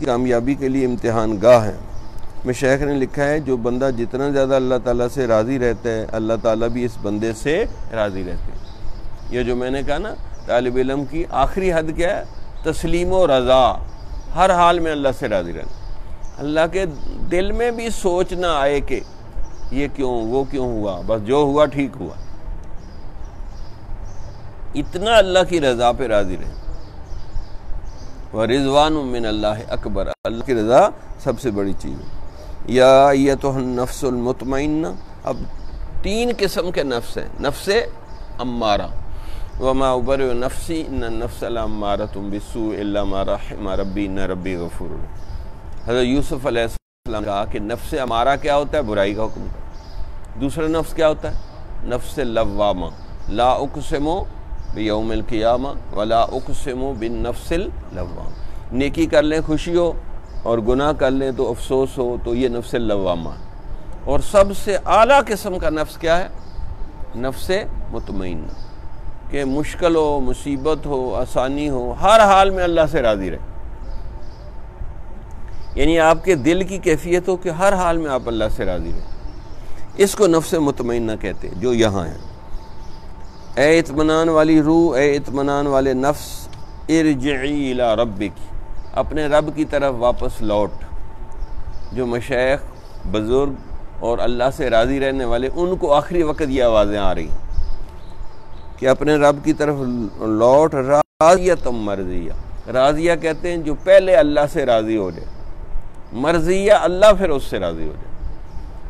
کی کامیابی کے لیے امتحان گاہ ہے۔ مشائخ نے لکھا ہے جو بندہ جتنا زیادہ اللہ تعالیٰ سے راضی رہتا ہے اللہ تعالیٰ بھی اس بندے سے راضی رہتے ہیں۔ یہ جو میں نے کہا نا طالب علم کی آخری حد کیا ہے؟ تسلیم و رضا، ہر حال میں اللہ سے راضی رہنا۔ اللہ کے دل میں بھی سوچ نہ آئے کہ یہ کیوں وہ کیوں ہوا، بس جو ہوا ٹھیک ہوا، اتنا اللہ کی رضا پہ راضی رہے۔ وَرِضْوَانٌ مِّنَ اللَّهِ اکبر، اللہ کی رضا سب سے بڑی چیز ہے۔ یا ایتھا النفس المطمئنہ، اب 3 قسم کے نفس ہیں۔ نفس امارہ، وما ابرئ نفسی ان النفس لامارۃ بالسوء الا ما رحم ربی ان ربی غفور۔ حضرت یوسف علیہ السلام نے کہا کہ نفس امارہ کیا ہوتا ہے؟ برائی کا حکم۔ دوسرا نفس کیا ہوتا ہے؟ نفس لوامہ، لا اقسم بیوم القیامہ ولا اقسم بالنفس اللوامہ، نیکی کر لیں خوشی ہو اور گناہ کر لیں تو افسوس ہو، تو یہ نفس لوامہ۔ اور سب سے اعلیٰ قسم کا نفس کیا ہے؟ نفس مطمئنہ، کہ مشکل ہو، مصیبت ہو، آسانی ہو، ہر حال میں اللہ سے راضی رہے۔ یعنی آپ کے دل کی کیفیت ہو کہ ہر حال میں آپ اللہ سے راضی رہیں، اس کو نفس مطمئنہ کہتے ہیں، جو یہاں ہے۔ اے اطمینان والی روح، اے اطمینان والے نفس، ارجعی الی ربک، اپنے رب کی طرف واپس لوٹ۔ جو مشائخ، بزرگ اور اللہ سے راضی رہنے والے، ان کو آخری وقت یہ آوازیں آ رہی ہیں کہ اپنے رب کی طرف لوٹ۔ راضیۃ مرضیہ، راضیہ کہتے ہیں جو پہلے اللہ سے راضی ہو جائے، مرضیہ اللہ پھر اس سے راضی ہو جائے۔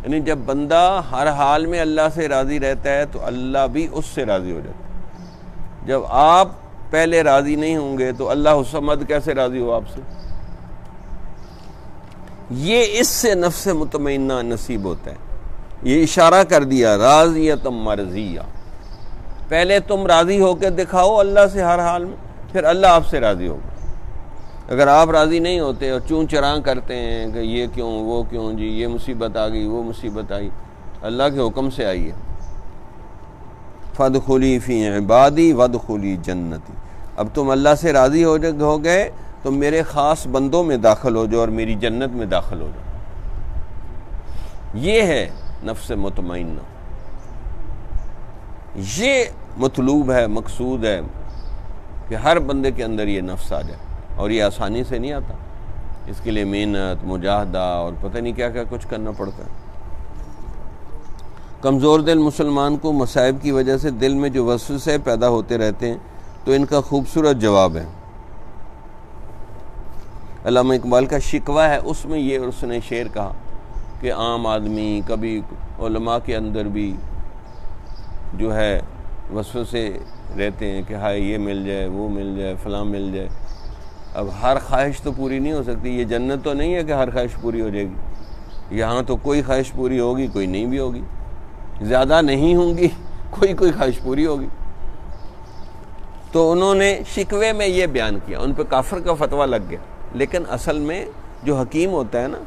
یعنی جب بندہ ہر حال میں اللہ سے راضی رہتا ہے تو اللہ بھی اس سے راضی ہو جاتا ہے۔ جب آپ پہلے راضی نہیں ہوں گے تو اللہ الصمد کیسے راضی ہو آپ سے؟ یہ اس سے نفس مطمئنہ نصیب ہوتا ہے۔ یہ اشارہ کر دیا راضیۃ مرضیہ، پہلے تم راضی ہو کے دکھاؤ اللہ سے ہر حال میں، پھر اللہ آپ سے راضی ہوگا۔ اگر آپ راضی نہیں ہوتے اور چون چراں کرتے ہیں کہ یہ کیوں وہ کیوں، جی یہ مصیبت آ گئی وہ مصیبت آئی، اللہ کے حکم سے آئی ہے۔ فَادْخُلِي فِي عِبَادِي وَادْخُلِي جَنَّتِي، اب تم اللہ سے راضی ہو گئے تو میرے خاص بندوں میں داخل ہو جاؤ اور میری جنت میں داخل ہو جاؤ۔ یہ ہے نفس مطمئنہ، یہ مطلوب ہے، مقصود ہے کہ ہر بندے کے اندر یہ نفس آ جائے، اور یہ آسانی سے نہیں آتا، اس کے لیے محنت، مجاہدہ اور پتہ نہیں کیا کیا کچھ کرنا پڑتا ہے۔ کمزور دل مسلمان کو مصائب کی وجہ سے دل میں جو وسوسے پیدا ہوتے رہتے ہیں تو ان کا خوبصورت جواب ہے۔ علامہ اقبال کا شکوہ ہے، اس میں یہ اس نے شعر کہا کہ عام آدمی، کبھی علماء کے اندر بھی جو ہے وسوسے رہتے ہیں کہ ہائے یہ مل جائے، وہ مل جائے، فلاں مل جائے۔ اب ہر خواہش تو پوری نہیں ہو سکتی، یہ جنت تو نہیں ہے کہ ہر خواہش پوری ہو جائے گی۔ یہاں تو کوئی خواہش پوری ہوگی، کوئی نہیں بھی ہوگی، زیادہ نہیں ہوں گی، کوئی خواہش پوری ہوگی۔ تو انہوں نے شکوے میں یہ بیان کیا، ان پہ کافر کا فتویٰ لگ گیا، لیکن اصل میں جو حکیم ہوتا ہے نا،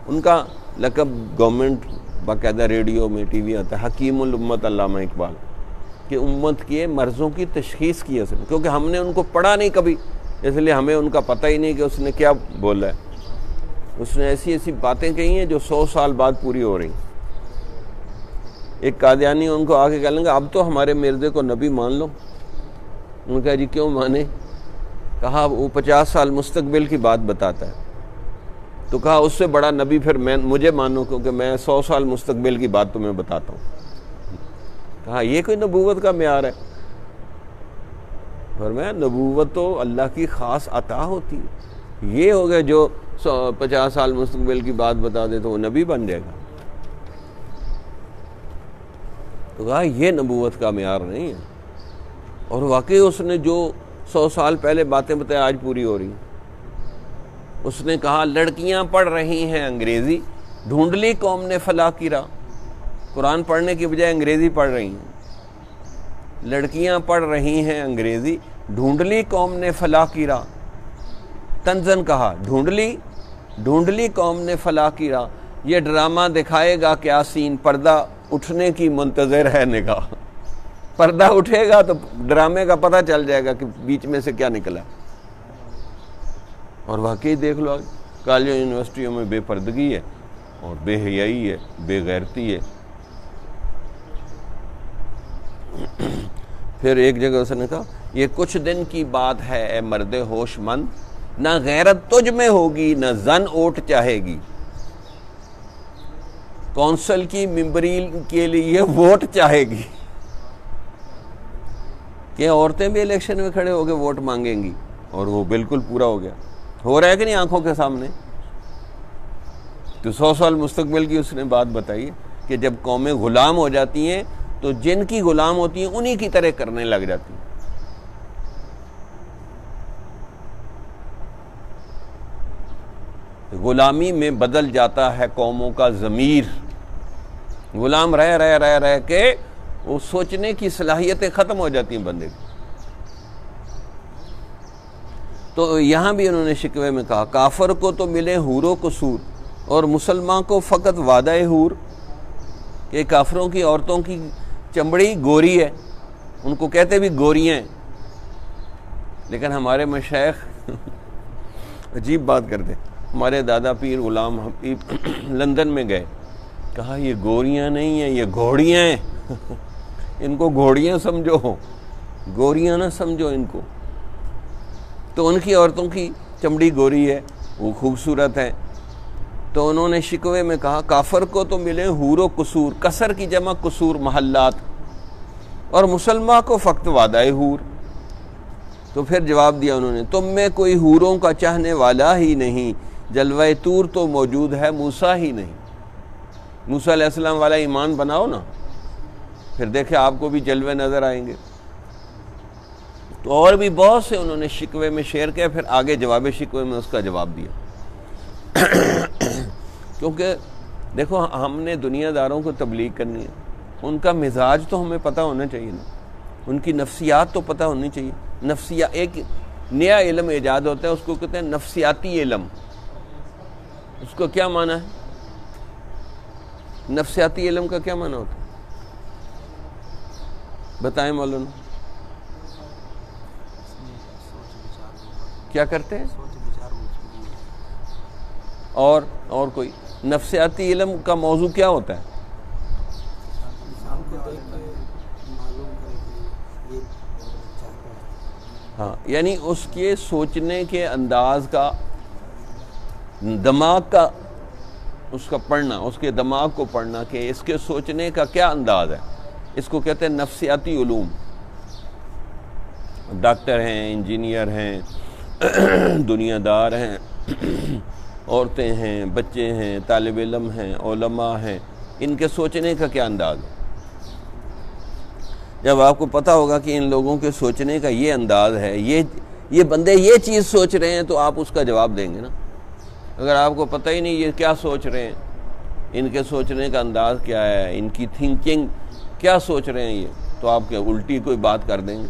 ان کا لقب گورنمنٹ باقاعدہ ریڈیو میں ٹی وی آتا ہے، حکیم الامت علامہ اقبال، کہ امت کے مرضوں کی تشخیص کی اصل، کیونکہ ہم نے ان کو پڑھا نہیں کبھی، اس لیے ہمیں ان کا پتہ ہی نہیں کہ اس نے کیا بولا ہے۔ اس نے ایسی ایسی باتیں کہی ہیں جو 100 سال بعد پوری ہو رہی ہیں۔ ایک قادیانی ان کو آگے کہہ لیں گے اب تو ہمارے مرزے کو نبی مان لو۔ انہوں نے کہا جی کیوں مانے؟ کہا وہ 50 سال مستقبل کی بات بتاتا ہے، تو کہا اس سے بڑا نبی پھر مجھے مانو، کیونکہ میں 100 سال مستقبل کی بات تمہیں بتاتا ہوں۔ کہا یہ کوئی نبوت کا معیار ہے؟ فرمایا نبوت تو اللہ کی خاص عطا ہوتی ہے، یہ ہو گیا جو 50 سال مستقبل کی بات بتا دے تو وہ نبی بن جائے گا۔ تو کہا یہ نبوت کا معیار نہیں ہے، اور واقعی اس نے جو 100 سال پہلے باتیں بتائی آج پوری ہو رہی ہیں۔ اس نے کہا لڑکیاں پڑھ رہی ہیں انگریزی، ڈھونڈ لی قوم نے فلاح کی راہ۔ قرآن پڑھنے کی بجائے انگریزی پڑھ رہی ہیں، لڑکیاں پڑھ رہی ہیں انگریزی، ڈھونڈ لی قوم نے فلاح کی راہ۔ تنزن کہا ڈھونڈ لی قوم نے فلاح کی راہ، یہ ڈرامہ دکھائے گا کیا سین، پردہ اٹھنے کی منتظر ہے نگاہ۔ پردہ اٹھے گا تو ڈرامے کا پتہ چل جائے گا کہ بیچ میں سے کیا نکلا۔ اور واقعی دیکھ لو کالجوں یونیورسٹیوں میں بے پردگی ہے اور بے حیائی ہے، بے غیرتی ہے۔ پھر ایک جگہ اس نے کہا یہ کچھ دن کی بات ہے اے مرد ہوش مند، نہ غیرت تجھ میں ہوگی نہ زن اوٹ چاہے گی، کونسل کی ممبری کے لیے ووٹ چاہے گی، کہ عورتیں بھی الیکشن میں کھڑے ہو کے ووٹ مانگیں گی، اور وہ بالکل پورا ہو گیا، ہو رہا ہے کہ نہیں آنکھوں کے سامنے۔ تو 100 سال مستقبل کی اس نے بات بتائی کہ جب قومیں غلام ہو جاتی ہیں تو جن کی غلام ہوتی ہیں انہی کی طرح کرنے لگ جاتی ہیں۔ غلامی میں بدل جاتا ہے قوموں کا ضمیر، غلام رہ کے وہ سوچنے کی صلاحیتیں ختم ہو جاتی ہیں بندے کی۔ تو یہاں بھی انہوں نے شکوے میں کہا کافر کو تو ملے حور و قصور اور مسلمان کو فقط وعدہ حور، کہ کافروں کی عورتوں کی چمڑی گوری ہے، ان کو کہتے بھی گوریاں ہیں، لیکن ہمارے مشائخ عجیب بات کرتے، ہمارے دادا پیر غلام حبیب لندن میں گئے، کہا یہ گوریاں نہیں ہیں یہ گھوڑیاں ہیں، ان کو گھوڑیاں سمجھو، گوریاں نہ سمجھو ان کو۔ تو ان کی عورتوں کی چمڑی گوری ہے، وہ خوبصورت ہے، تو انہوں نے شکوے میں کہا کافر کو تو ملے حور و قصور، قصر کی جمع قصور محلات، اور مسلمان کو فقط وعدہ حور۔ تو پھر جواب دیا انہوں نے تم میں کوئی حوروں کا چاہنے والا ہی نہیں، جلوہ طور تو موجود ہے موسیٰ ہی نہیں۔ موسیٰ علیہ السلام والا ایمان بناؤ نا، پھر دیکھیں آپ کو بھی جلوے نظر آئیں گے۔ تو اور بھی بہت سے انہوں نے شکوے میں شعر کیا، پھر آگے جواب شکوے میں اس کا جواب دیا۔ کیونکہ دیکھو ہم نے دنیا داروں کو تبلیغ کرنی ہے، ان کا مزاج تو ہمیں پتہ ہونا چاہیے نا، ان کی نفسیات تو پتہ ہونی چاہیے۔ ایک نیا علم ایجاد ہوتا ہے، اس کو کہتے ہیں نفسیاتی علم۔ اس کو کیا معنی ہے؟ نفسیاتی علم کا کیا معنی ہوتا ہے؟ بتائیں مولانا، کیا کرتے ہیں؟ اور کوئی نفسیاتی علم کا موضوع کیا ہوتا ہے؟ ہاں، یعنی اس کے سوچنے کے انداز کا، دماغ کا، اس کا پڑھنا، اس کے دماغ کو پڑھنا کہ اس کے سوچنے کا کیا انداز ہے، اس کو کہتے ہیں نفسیاتی علوم۔ ڈاکٹر ہیں، انجینئر ہیں، دنیا دار ہیں، عورتیں ہیں، بچے ہیں، طالب علم ہیں، علماء ہیں، ان کے سوچنے کا کیا انداز ہے۔ جب آپ کو پتہ ہوگا کہ ان لوگوں کے سوچنے کا یہ انداز ہے، یہ بندے یہ چیز سوچ رہے ہیں، تو آپ اس کا جواب دیں گے نا۔ اگر آپ کو پتہ ہی نہیں یہ کیا سوچ رہے ہیں، ان کے سوچنے کا انداز کیا ہے، ان کی تھنکنگ کیا سوچ رہے ہیں، یہ تو آپ کے الٹی کوئی بات کر دیں گے۔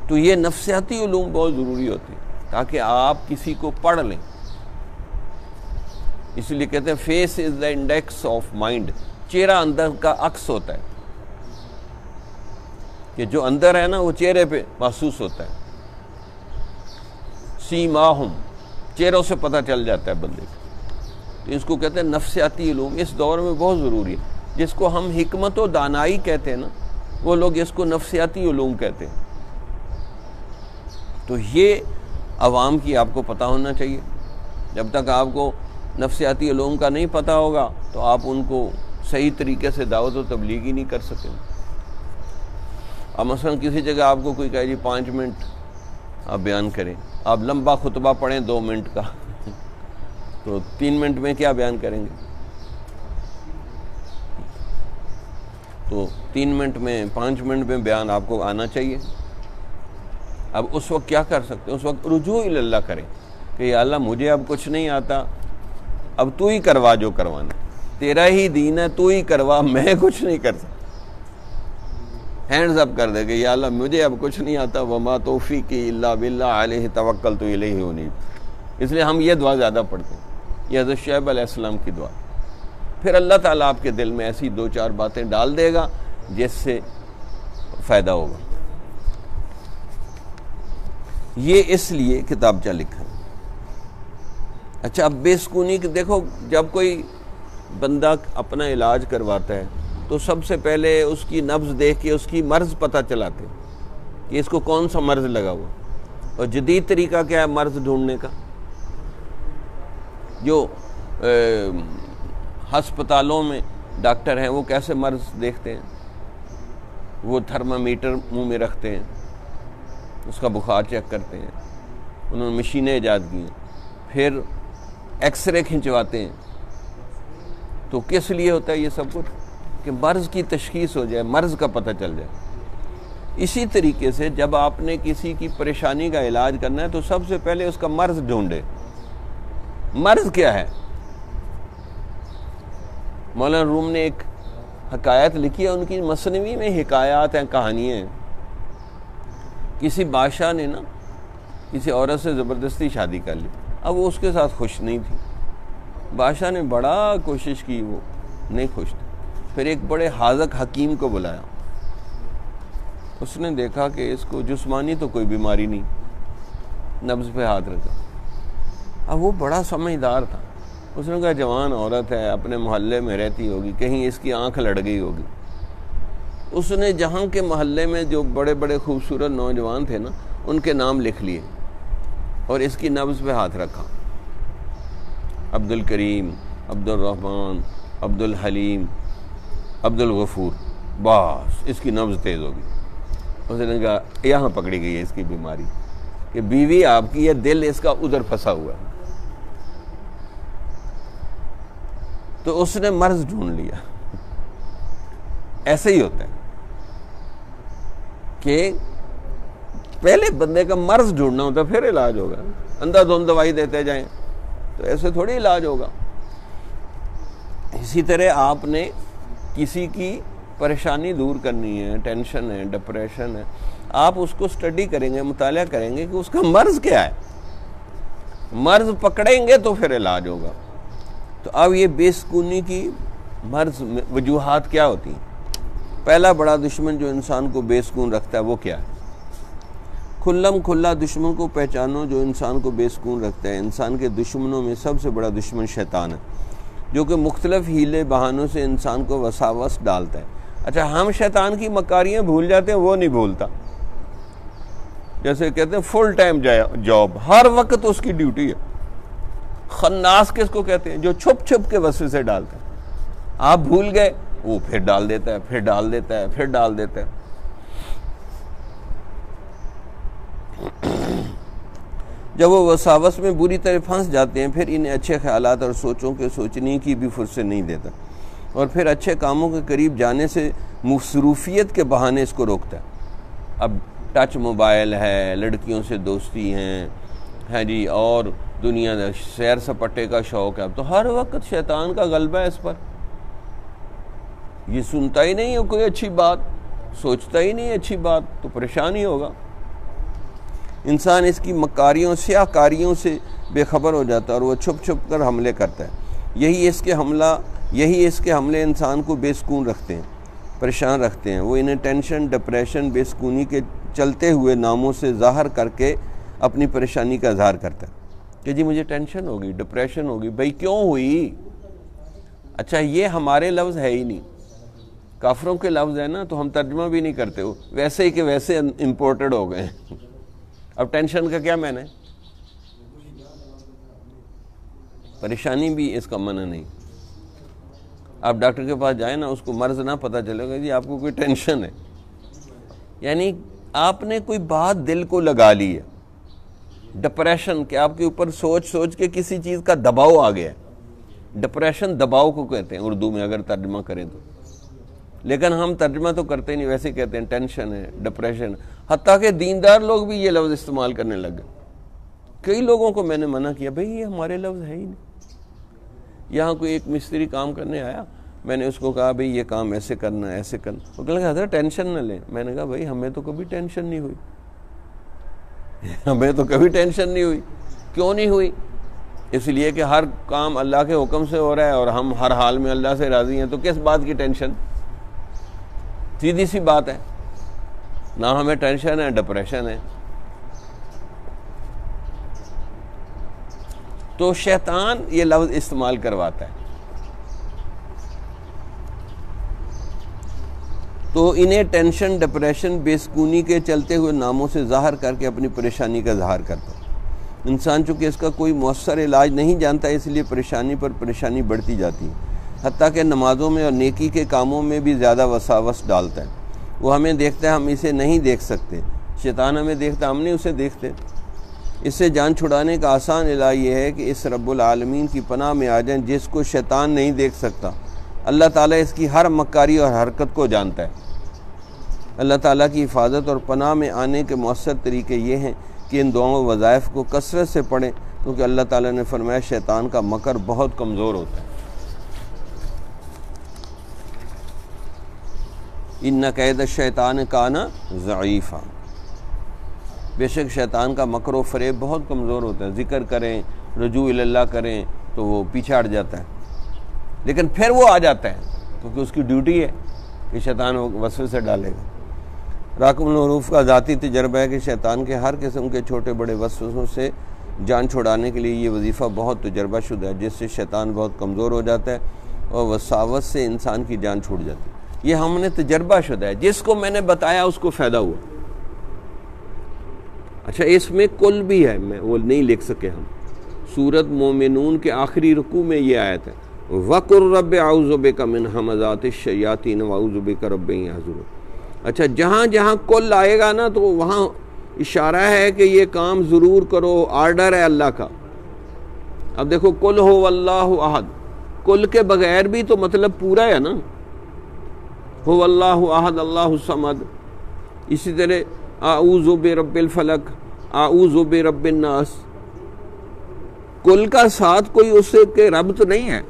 تو یہ نفسیاتی علوم بہت ضروری ہوتی ہے تاکہ آپ کسی کو پڑھ لیں۔ اس لیے کہتے ہیں face is the index of mind, چہرہ اندر کا عکس ہوتا ہے، کہ جو اندر ہے نا وہ چہرے پہ محسوس ہوتا ہے۔ سیماہم، چہروں سے پتہ چل جاتا ہے بندے کو۔ تو اس کو کہتے ہیں نفسیاتی علوم، اس دور میں بہت ضروری ہے۔ جس کو ہم حکمت و دانائی کہتے ہیں نا، وہ لوگ اس کو نفسیاتی علوم کہتے ہیں۔ تو یہ عوام کی آپ کو پتہ ہونا چاہیے۔ جب تک آپ کو نفسیاتی علوم کا نہیں پتہ ہوگا تو آپ ان کو صحیح طریقے سے دعوت و تبلیغ ہی نہیں کر سکیں۔ اب مثلا کسی جگہ آپ کو کوئی کہے جی 5 منٹ آپ بیان کریں، آپ لمبا خطبہ پڑھیں 2 منٹ کا، تو 3 منٹ میں کیا بیان کریں گے؟ تو 3 منٹ میں 5 منٹ میں بیان آپ کو آنا چاہیے۔ اب اس وقت کیا کر سکتے ہیں؟ اس وقت رجوع اللہ کریں کہ یا اللہ مجھے اب کچھ نہیں آتا، اب تو ہی کروا جو کروانا، تیرا ہی دین ہے، تو ہی کروا، میں کچھ نہیں کر سکتا۔ ہینڈز اپ کر دے کہ یا اللہ مجھے اب کچھ نہیں آتا، وما توفیقی الا باللہ علیہ توکلت الیہ انیب۔ اس لیے ہم یہ دعا زیادہ پڑھتے ہیں، یہ حضرت شعیب علیہ السلام کی دعا۔ پھر اللہ تعالیٰ آپ کے دل میں ایسی 2-4 باتیں ڈال دے گا جس سے فائدہ ہوگا۔ یہ اس لیے کتابچہ لکھا ہے۔ اچھا اب بے سکونی کہ دیکھو جب کوئی بندہ اپنا علاج کرواتا ہے تو سب سے پہلے اس کی نبض دیکھ کے اس کی مرض پتہ چلاتے ہیں کہ اس کو کون سا مرض لگا ہوا. اور جدید طریقہ کیا ہے مرض ڈھونڈنے کا؟ جو ہسپتالوں میں ڈاکٹر ہیں وہ کیسے مرض دیکھتے ہیں؟ وہ تھرمامیٹر منہ میں رکھتے ہیں، اس کا بخار چیک کرتے ہیں، انہوں نے مشینیں ایجاد کی ہیں، پھر ایکس رے کھنچواتے ہیں. تو کس لیے ہوتا ہے یہ سب کچھ؟ کہ مرض کی تشخیص ہو جائے، مرض کا پتہ چل جائے. اسی طریقے سے جب آپ نے کسی کی پریشانی کا علاج کرنا ہے تو سب سے پہلے اس کا مرض ڈھونڈے. مرض کیا ہے؟ مولانا روم نے ایک حکایت لکھی ہے، ان کی مثنوی میں حکایات ہیں، کہانیاں ہیں. کسی بادشاہ نے نا کسی عورت سے زبردستی شادی کر لی. اب وہ اس کے ساتھ خوش نہیں تھی. بادشاہ نے بڑا کوشش کی، وہ نہیں خوش تھی. پھر ایک بڑے حاذق حکیم کو بلایا. اس نے دیکھا کہ اس کو جسمانی تو کوئی بیماری نہیں، نبض پہ ہاتھ رکھا. اب وہ بڑا سمجھدار تھا. اس نے کہا جوان عورت ہے، اپنے محلے میں رہتی ہوگی، کہیں اس کی آنکھ لڑ گئی ہوگی. اس نے جہاں کے محلے میں جو بڑے بڑے خوبصورت نوجوان تھے نا ان کے نام لکھ لیے اور اس کی نبض پہ ہاتھ رکھا. عبد الکریم، عبد الرحمن، عبد الحلیم، عبد الغفور. بس اس کی نبض تیز ہوگی. اس نے کہا یہاں پکڑی گئی ہے اس کی بیماری کہ بیوی آپ کی ہے، دل اس کا ادھر پھنسا ہوا ہے. تو اس نے مرض ڈھونڈ لیا. ایسے ہی ہوتا ہے کہ پہلے بندے کا مرض ڈھونڈنا ہوتا ہے پھر علاج ہوگا. اندھا دھند دوائی دیتے جائیں تو ایسے تھوڑی علاج ہوگا. اسی طرح آپ نے کسی کی پریشانی دور کرنی ہے، ٹینشن ہے، ڈپریشن ہے، آپ اس کو سٹڈی کریں گے، مطالعہ کریں گے کہ اس کا مرض کیا ہے. مرض پکڑیں گے تو پھر علاج ہوگا. تو اب یہ بے سکونی کی مرض وجوہات کیا ہوتی ہیں؟ پہلا بڑا دشمن جو انسان کو بے سکون رکھتا ہے وہ کیا ہے؟ کھلم کھلا دشمن کو پہچانو جو انسان کو بے سکون رکھتا ہے. انسان کے دشمنوں میں سب سے بڑا دشمن شیطان ہے، جو کہ مختلف ہیلے بہانوں سے انسان کو وساوس ڈالتا ہے. اچھا ہم شیطان کی مکاریاں بھول جاتے ہیں، وہ نہیں بھولتا. جیسے کہتے ہیں فل ٹائم جاب، ہر وقت اس کی ڈیوٹی ہے. خناس کس کو کہتے ہیں؟ جو چھپ چھپ کے وسوسے ڈالتا ہے. آپ بھول گئے، وہ پھر ڈال دیتا ہے، پھر ڈال دیتا ہے، پھر ڈال دیتا ہے. جب وہ وساوس میں بری طرح پھنس جاتے ہیں پھر انہیں اچھے خیالات اور سوچوں کے سوچنے کی بھی فرصت نہیں دیتا، اور پھر اچھے کاموں کے قریب جانے سے مصروفیت کے بہانے اس کو روکتا ہے. اب ٹچ موبائل ہے، لڑکیوں سے دوستی ہیں جی، اور دنیا سیر سپاٹے کا شوق ہے. اب تو ہر وقت شیطان کا غلبہ ہے اس پر. یہ سنتا ہی نہیں ہے کوئی اچھی بات، سوچتا ہی نہیں ہے اچھی بات، تو پریشان ہی ہوگا. انسان اس کی مکاریوں، سیاہ کاریوں سے بے خبر ہو جاتا ہے اور وہ چھپ چھپ کر حملے کرتا ہے. یہی اس کے حملے انسان کو بے سکون رکھتے ہیں، پریشان رکھتے ہیں. وہ انہیں ٹینشن، ڈپریشن، بے سکونی کے چلتے ہوئے ناموں سے ظاہر کر کے اپنی پریشانی کا اظہار کرتا ہے کہ جی مجھے ٹینشن ہوگی، ڈپریشن ہوگی. بھئی کیوں ہوئی؟ اچھا یہ ہمارے لفظ ہے ہی نہیں، کافروں کے لفظ ہے نا، تو ہم ترجمہ بھی نہیں کرتے، ہو ویسے ہی کہ ویسے امپورٹڈ ہو گئے. اب ٹینشن کا کیا معنی ہے؟ پریشانی بھی اس کا معنی نہیں. آپ ڈاکٹر کے پاس جائیں نا، اس کو مرض نہ پتہ چلے گا جی آپ کو کوئی ٹینشن ہے، یعنی آپ نے کوئی بات دل کو لگا لی ہے. ڈپریشن کہ آپ کے اوپر سوچ کے کسی چیز کا دباؤ آ گیا ہے. ڈپریشن دباؤ کو کہتے ہیں اردو میں اگر ترجمہ کریں تو، لیکن ہم ترجمہ تو کرتے نہیں، ویسے کہتے ہیں ٹینشن ہے، ڈپریشن. حتیٰ کہ دیندار لوگ بھی یہ لفظ استعمال کرنے لگ گئے. کئی لوگوں کو میں نے منع کیا، بھئی یہ ہمارے لفظ ہے ہی نہیں. یہاں کوئی ایک مستری کام کرنے آیا، میں نے اس کو کہا بھئی یہ کام ایسے کرنا، ایسے کرنا. وہ کہنے لگا حضرت ٹینشن نہ لیں. میں نے کہا بھئی ہمیں تو کبھی ٹینشن نہیں ہوئی، ہمیں تو کبھی ٹینشن نہیں ہوئی. کیوں نہیں ہوئی؟ اس لیے کہ ہر کام اللہ کے حکم سے ہو رہا ہے اور ہم ہر حال میں اللہ سے راضی ہیں، تو کس بات کی ٹینشن؟ سیدھی سی بات ہے. نہ ہمیں ٹینشن ہے، ڈپریشن ہے. تو شیطان یہ لفظ استعمال کرواتا ہے. تو انہیں ٹینشن، ڈپریشن، بے سکونی کے چلتے ہوئے ناموں سے ظاہر کر کے اپنی پریشانی کا اظہار کرتا ہے. انسان چونکہ اس کا کوئی مؤثر علاج نہیں جانتا، اس لیے پریشانی پر پریشانی بڑھتی جاتی ہے، حتیٰ کہ نمازوں میں اور نیکی کے کاموں میں بھی زیادہ وساوس ڈالتا ہے. وہ ہمیں دیکھتا ہے، ہم اسے نہیں دیکھ سکتے. شیطان ہمیں دیکھتا ہے، ہم نہیں اسے دیکھتے. اس سے جان چھڑانے کا آسان علاج یہ ہے کہ اس رب العالمین کی پناہ میں آ جائیں جس کو شیطان نہیں دیکھ سکتا. اللہ تعالیٰ اس کی ہر مکاری اور حرکت کو جانتا ہے. اللہ تعالیٰ کی حفاظت اور پناہ میں آنے کے مؤثر طریقے یہ ہیں کہ ان دعاؤں وظائف کو کثرت سے پڑھیں، کیونکہ اللہ تعالیٰ نے فرمایا شیطان کا مکر بہت کمزور ہوتا ہے. ان کید الشیطان کان ضعیفا، بے شک شیطان کا مکر و فریب بہت کمزور ہوتا ہے. ذکر کریں، رجوع اللہ کریں تو وہ پیچھے ہٹ جاتا ہے، لیکن پھر وہ آ جاتا ہے کیونکہ اس کی ڈیوٹی ہے کہ شیطان وسوسے ڈالے گا. راکب الحروف کا ذاتی تجربہ ہے کہ شیطان کے ہر قسم کے چھوٹے بڑے وسوسوں سے جان چھڑانے کے لیے یہ وظیفہ بہت تجربہ شدہ ہے، جس سے شیطان بہت کمزور ہو جاتا ہے اور وساوس سے انسان کی جان چھوٹ جاتی ہے. یہ ہم نے تجربہ شدہ ہے، جس کو میں نے بتایا اس کو فائدہ ہوا. اچھا، اس میں کل بھی ہے، میں وہ نہیں لکھ سکے ہم. سورۃ مومنون کے آخری رکوع میں یہ آیت ہے، وَقُلْ رَبِّ أَعُوذُ بِكَ مِنْ هَمَزَاتِ الشَّيَاطِينِ وَأَعُوذُ بِكَ رَبِّ أَن يَحْضُرُونِ. اچھا، جہاں جہاں کل آئے گا نا تو وہاں اشارہ ہے کہ یہ کام ضرور کرو، آرڈر ہے اللہ کا. اب دیکھو، قُلْ هُوَ اللَّهُ أَحَدٌ، کل کے بغیر بھی تو مطلب پورا ہے نا. هُوَ اللَّهُ أَحَدٌ اللَّهُ الصَّمَدُ. اسی طرح اعوذ برب الفلق، اعوذ برب الناس. کل کا ساتھ کوئی اس کے ربط نہیں ہے،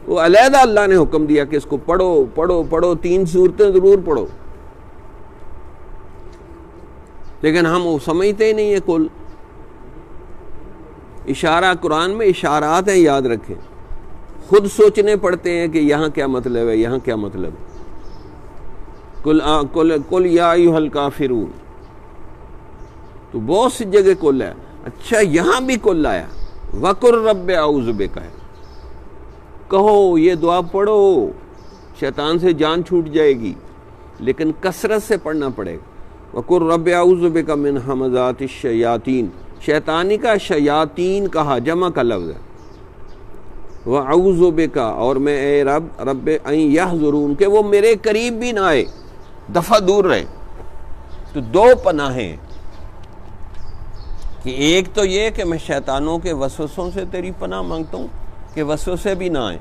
وہ علیحدہ اللہ نے حکم دیا کہ اس کو پڑھو پڑھو پڑھو، 3 سورتیں ضرور پڑھو. لیکن ہم وہ سمجھتے ہی نہیں ہیں. کل اشارہ، قرآن میں اشارات ہیں، یاد رکھیں. خود سوچنے پڑتے ہیں کہ یہاں کیا مطلب ہے، یہاں کیا مطلب ہے. کل یا ایھا الکافرون، تو بہت سی جگہ کل ہے. اچھا، یہاں بھی کل آیا، وَقُلْ رَبِّ أَعُوذُ بِكَ ہے. کہو یہ دعا پڑھو، شیطان سے جان چھوٹ جائے گی، لیکن کثرت سے پڑھنا پڑے گا. وَقُلْ رَبِّ أَعُوذُ بِكَ مِنْ ہَمَزَاتِ الشَّيَاطِينِ، شیطانی کا شیاطین کہا، جمع کا لفظ ہے. وَأَعُوذُ بِكَ، اور میں اے رب أَن يَحْضُرُونِ، کہ وہ میرے قریب بھی نہ آئے، دفعہ دور رہے. تو 2 پناہیں، کہ ایک تو یہ کہ میں شیطانوں کے وسوسوں سے تیری پناہ مانگتا ہوں کہ وسوسے بھی نہ آئیں،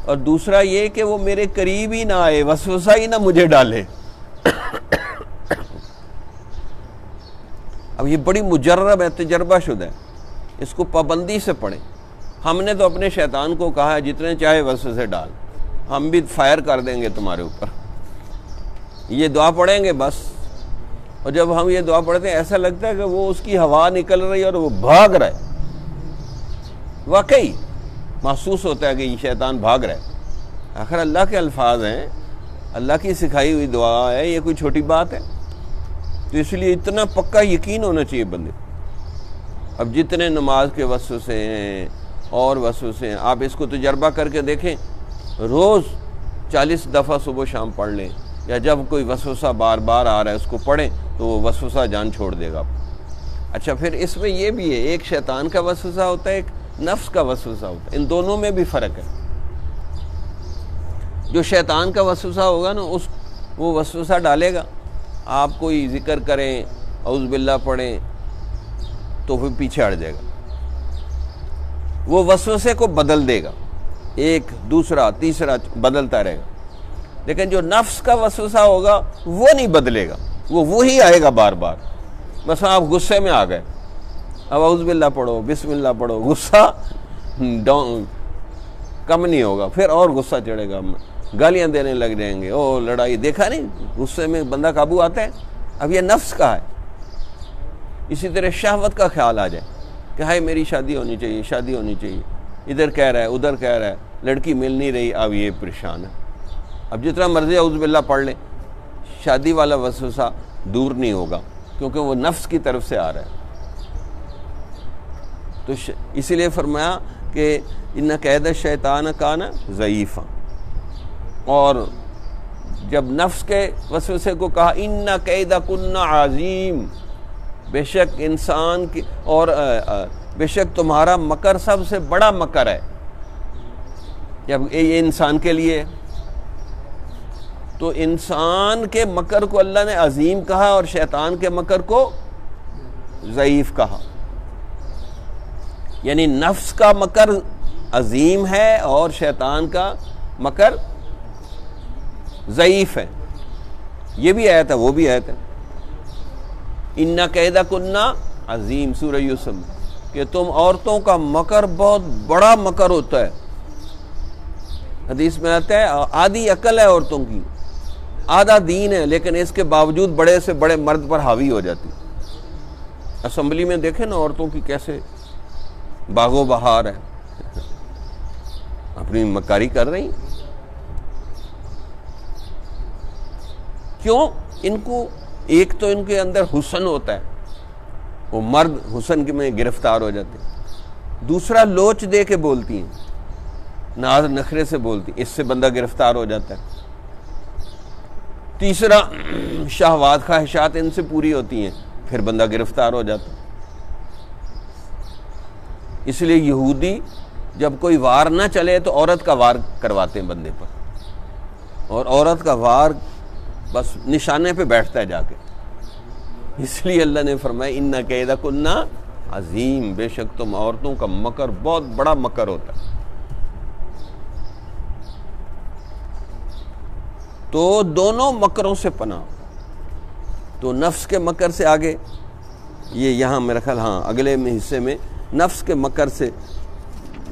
اور دوسرا یہ کہ وہ میرے قریب ہی نہ آئے، وسوسہ ہی نہ مجھے ڈالے. اب یہ بڑی مجرب ہے، تجربہ شدہ ہے، اس کو پابندی سے پڑھیں. ہم نے تو اپنے شیطان کو کہا ہے جتنے چاہے وسوسے ڈال، ہم بھی فائر کر دیں گے تمہارے اوپر. یہ دعا پڑھیں گے بس. اور جب ہم یہ دعا پڑھتے ہیں ایسا لگتا ہے کہ وہ اس کی ہوا نکل رہی ہے اور وہ بھاگ رہا ہے. واقعی محسوس ہوتا ہے کہ یہ شیطان بھاگ رہا ہے. آخر اللہ کے الفاظ ہیں، اللہ کی سکھائی ہوئی دعا ہے، یہ کوئی چھوٹی بات ہے. تو اس لیے اتنا پکا یقین ہونا چاہیے بندے. اب جتنے نماز کے وسوسے ہیں اور وسوسے ہیں، آپ اس کو تجربہ کر کے دیکھیں. روز 40 دفعہ صبح شام پڑھ لیں، یا جب کوئی وسوسہ بار بار آ رہا ہے اس کو پڑھیں تو وہ وسوسہ جان چھوڑ دے گا. اچھا، پھر اس میں یہ بھی ہے، ایک شیطان کا وسوسہ ہوتا ہے، ایک نفس کا وسوسہ ہوتا ہے. ان دونوں میں بھی فرق ہے. جو شیطان کا وسوسہ ہوگا نا، وہ وسوسہ ڈالے گا. آپ کوئی ذکر کریں، اعوذ باللہ پڑھیں تو پھر پیچھے ہٹ جائے گا. وہ وسوسے کو بدل دے گا، ایک دوسرا تیسرا بدلتا رہے گا. لیکن جو نفس کا وسوسہ ہوگا وہ نہیں بدلے گا، وہ وہی آئے گا بار بار. بس آپ غصے میں آ گئے، اب اعوذ باللہ پڑھو، بسم اللہ پڑھو، غصہ کم نہیں ہوگا، پھر اور غصہ چڑھے گا، گالیاں دینے لگ جائیں گے. او لڑائی، دیکھا نہیں غصے میں بندہ قابو آتا ہے. اب یہ نفس کا ہے. اسی طرح شہوت کا خیال آ جائے کہ ہائے میری شادی ہونی چاہیے، شادی ہونی چاہیے، ادھر کہہ رہا ہے ادھر کہہ رہا ہے، لڑکی مل نہیں رہی، اب یہ پریشان ہے. اب جتنا مرضی اعوذ باللہ پڑھ لیں، شادی والا وسوسہ دور نہیں ہوگا، کیونکہ وہ نفس کی طرف سے آ رہا ہے. تو اسی لیے فرمایا کہ ان قید الشیطان کان ضعیفا، اور جب نفس کے وسوسے کو کہا ان قید کن عظیم، بے شک انسان کی اور بے شک تمہارا مکر سب سے بڑا مکر ہے، جب یہ انسان کے لیے، تو انسان کے مکر کو اللہ نے عظیم کہا اور شیطان کے مکر کو ضعیف کہا، یعنی نفس کا مکر عظیم ہے اور شیطان کا مکر ضعیف ہے۔ یہ بھی آیت ہے وہ بھی آیت ہے، ان کیدکن عظیم، سورہ یوسف میں، کہ تم عورتوں کا مکر بہت بڑا مکر ہوتا ہے۔ حدیث میں آتا ہے آدھی عقل ہے عورتوں کی، آدھا دین ہے، لیکن اس کے باوجود بڑے سے بڑے مرد پر حاوی ہو جاتی۔ اسمبلی میں دیکھیں نا عورتوں کی کیسے باغ و بہار ہے، اپنی مکاری کر رہی۔ کیوں؟ ان کو ایک تو ان کے اندر حسن ہوتا ہے، وہ مرد حسن میں گرفتار ہو جاتے ہیں، دوسرا لوچ دے کے بولتی ہیں، ناز نخرے سے بولتی ہیں، اس سے بندہ گرفتار ہو جاتا ہے، تیسرا شہوات خواہشات ان سے پوری ہوتی ہیں، پھر بندہ گرفتار ہو جاتا ہے۔ اس لیے یہودی جب کوئی وار نہ چلے تو عورت کا وار کرواتے ہیں بندے پر، اور عورت کا وار بس نشانے پہ بیٹھتا ہے جا کے۔ اس لیے اللہ نے فرمایا ان کیدکن عظیم، بے شک تم عورتوں کا مکر بہت بڑا مکر ہوتا ہے۔ تو دونوں مکروں سے پناہ، تو نفس کے مکر سے آگے یہ یہاں میرا خیال اگلے میں حصے میں نفس کے مکر سے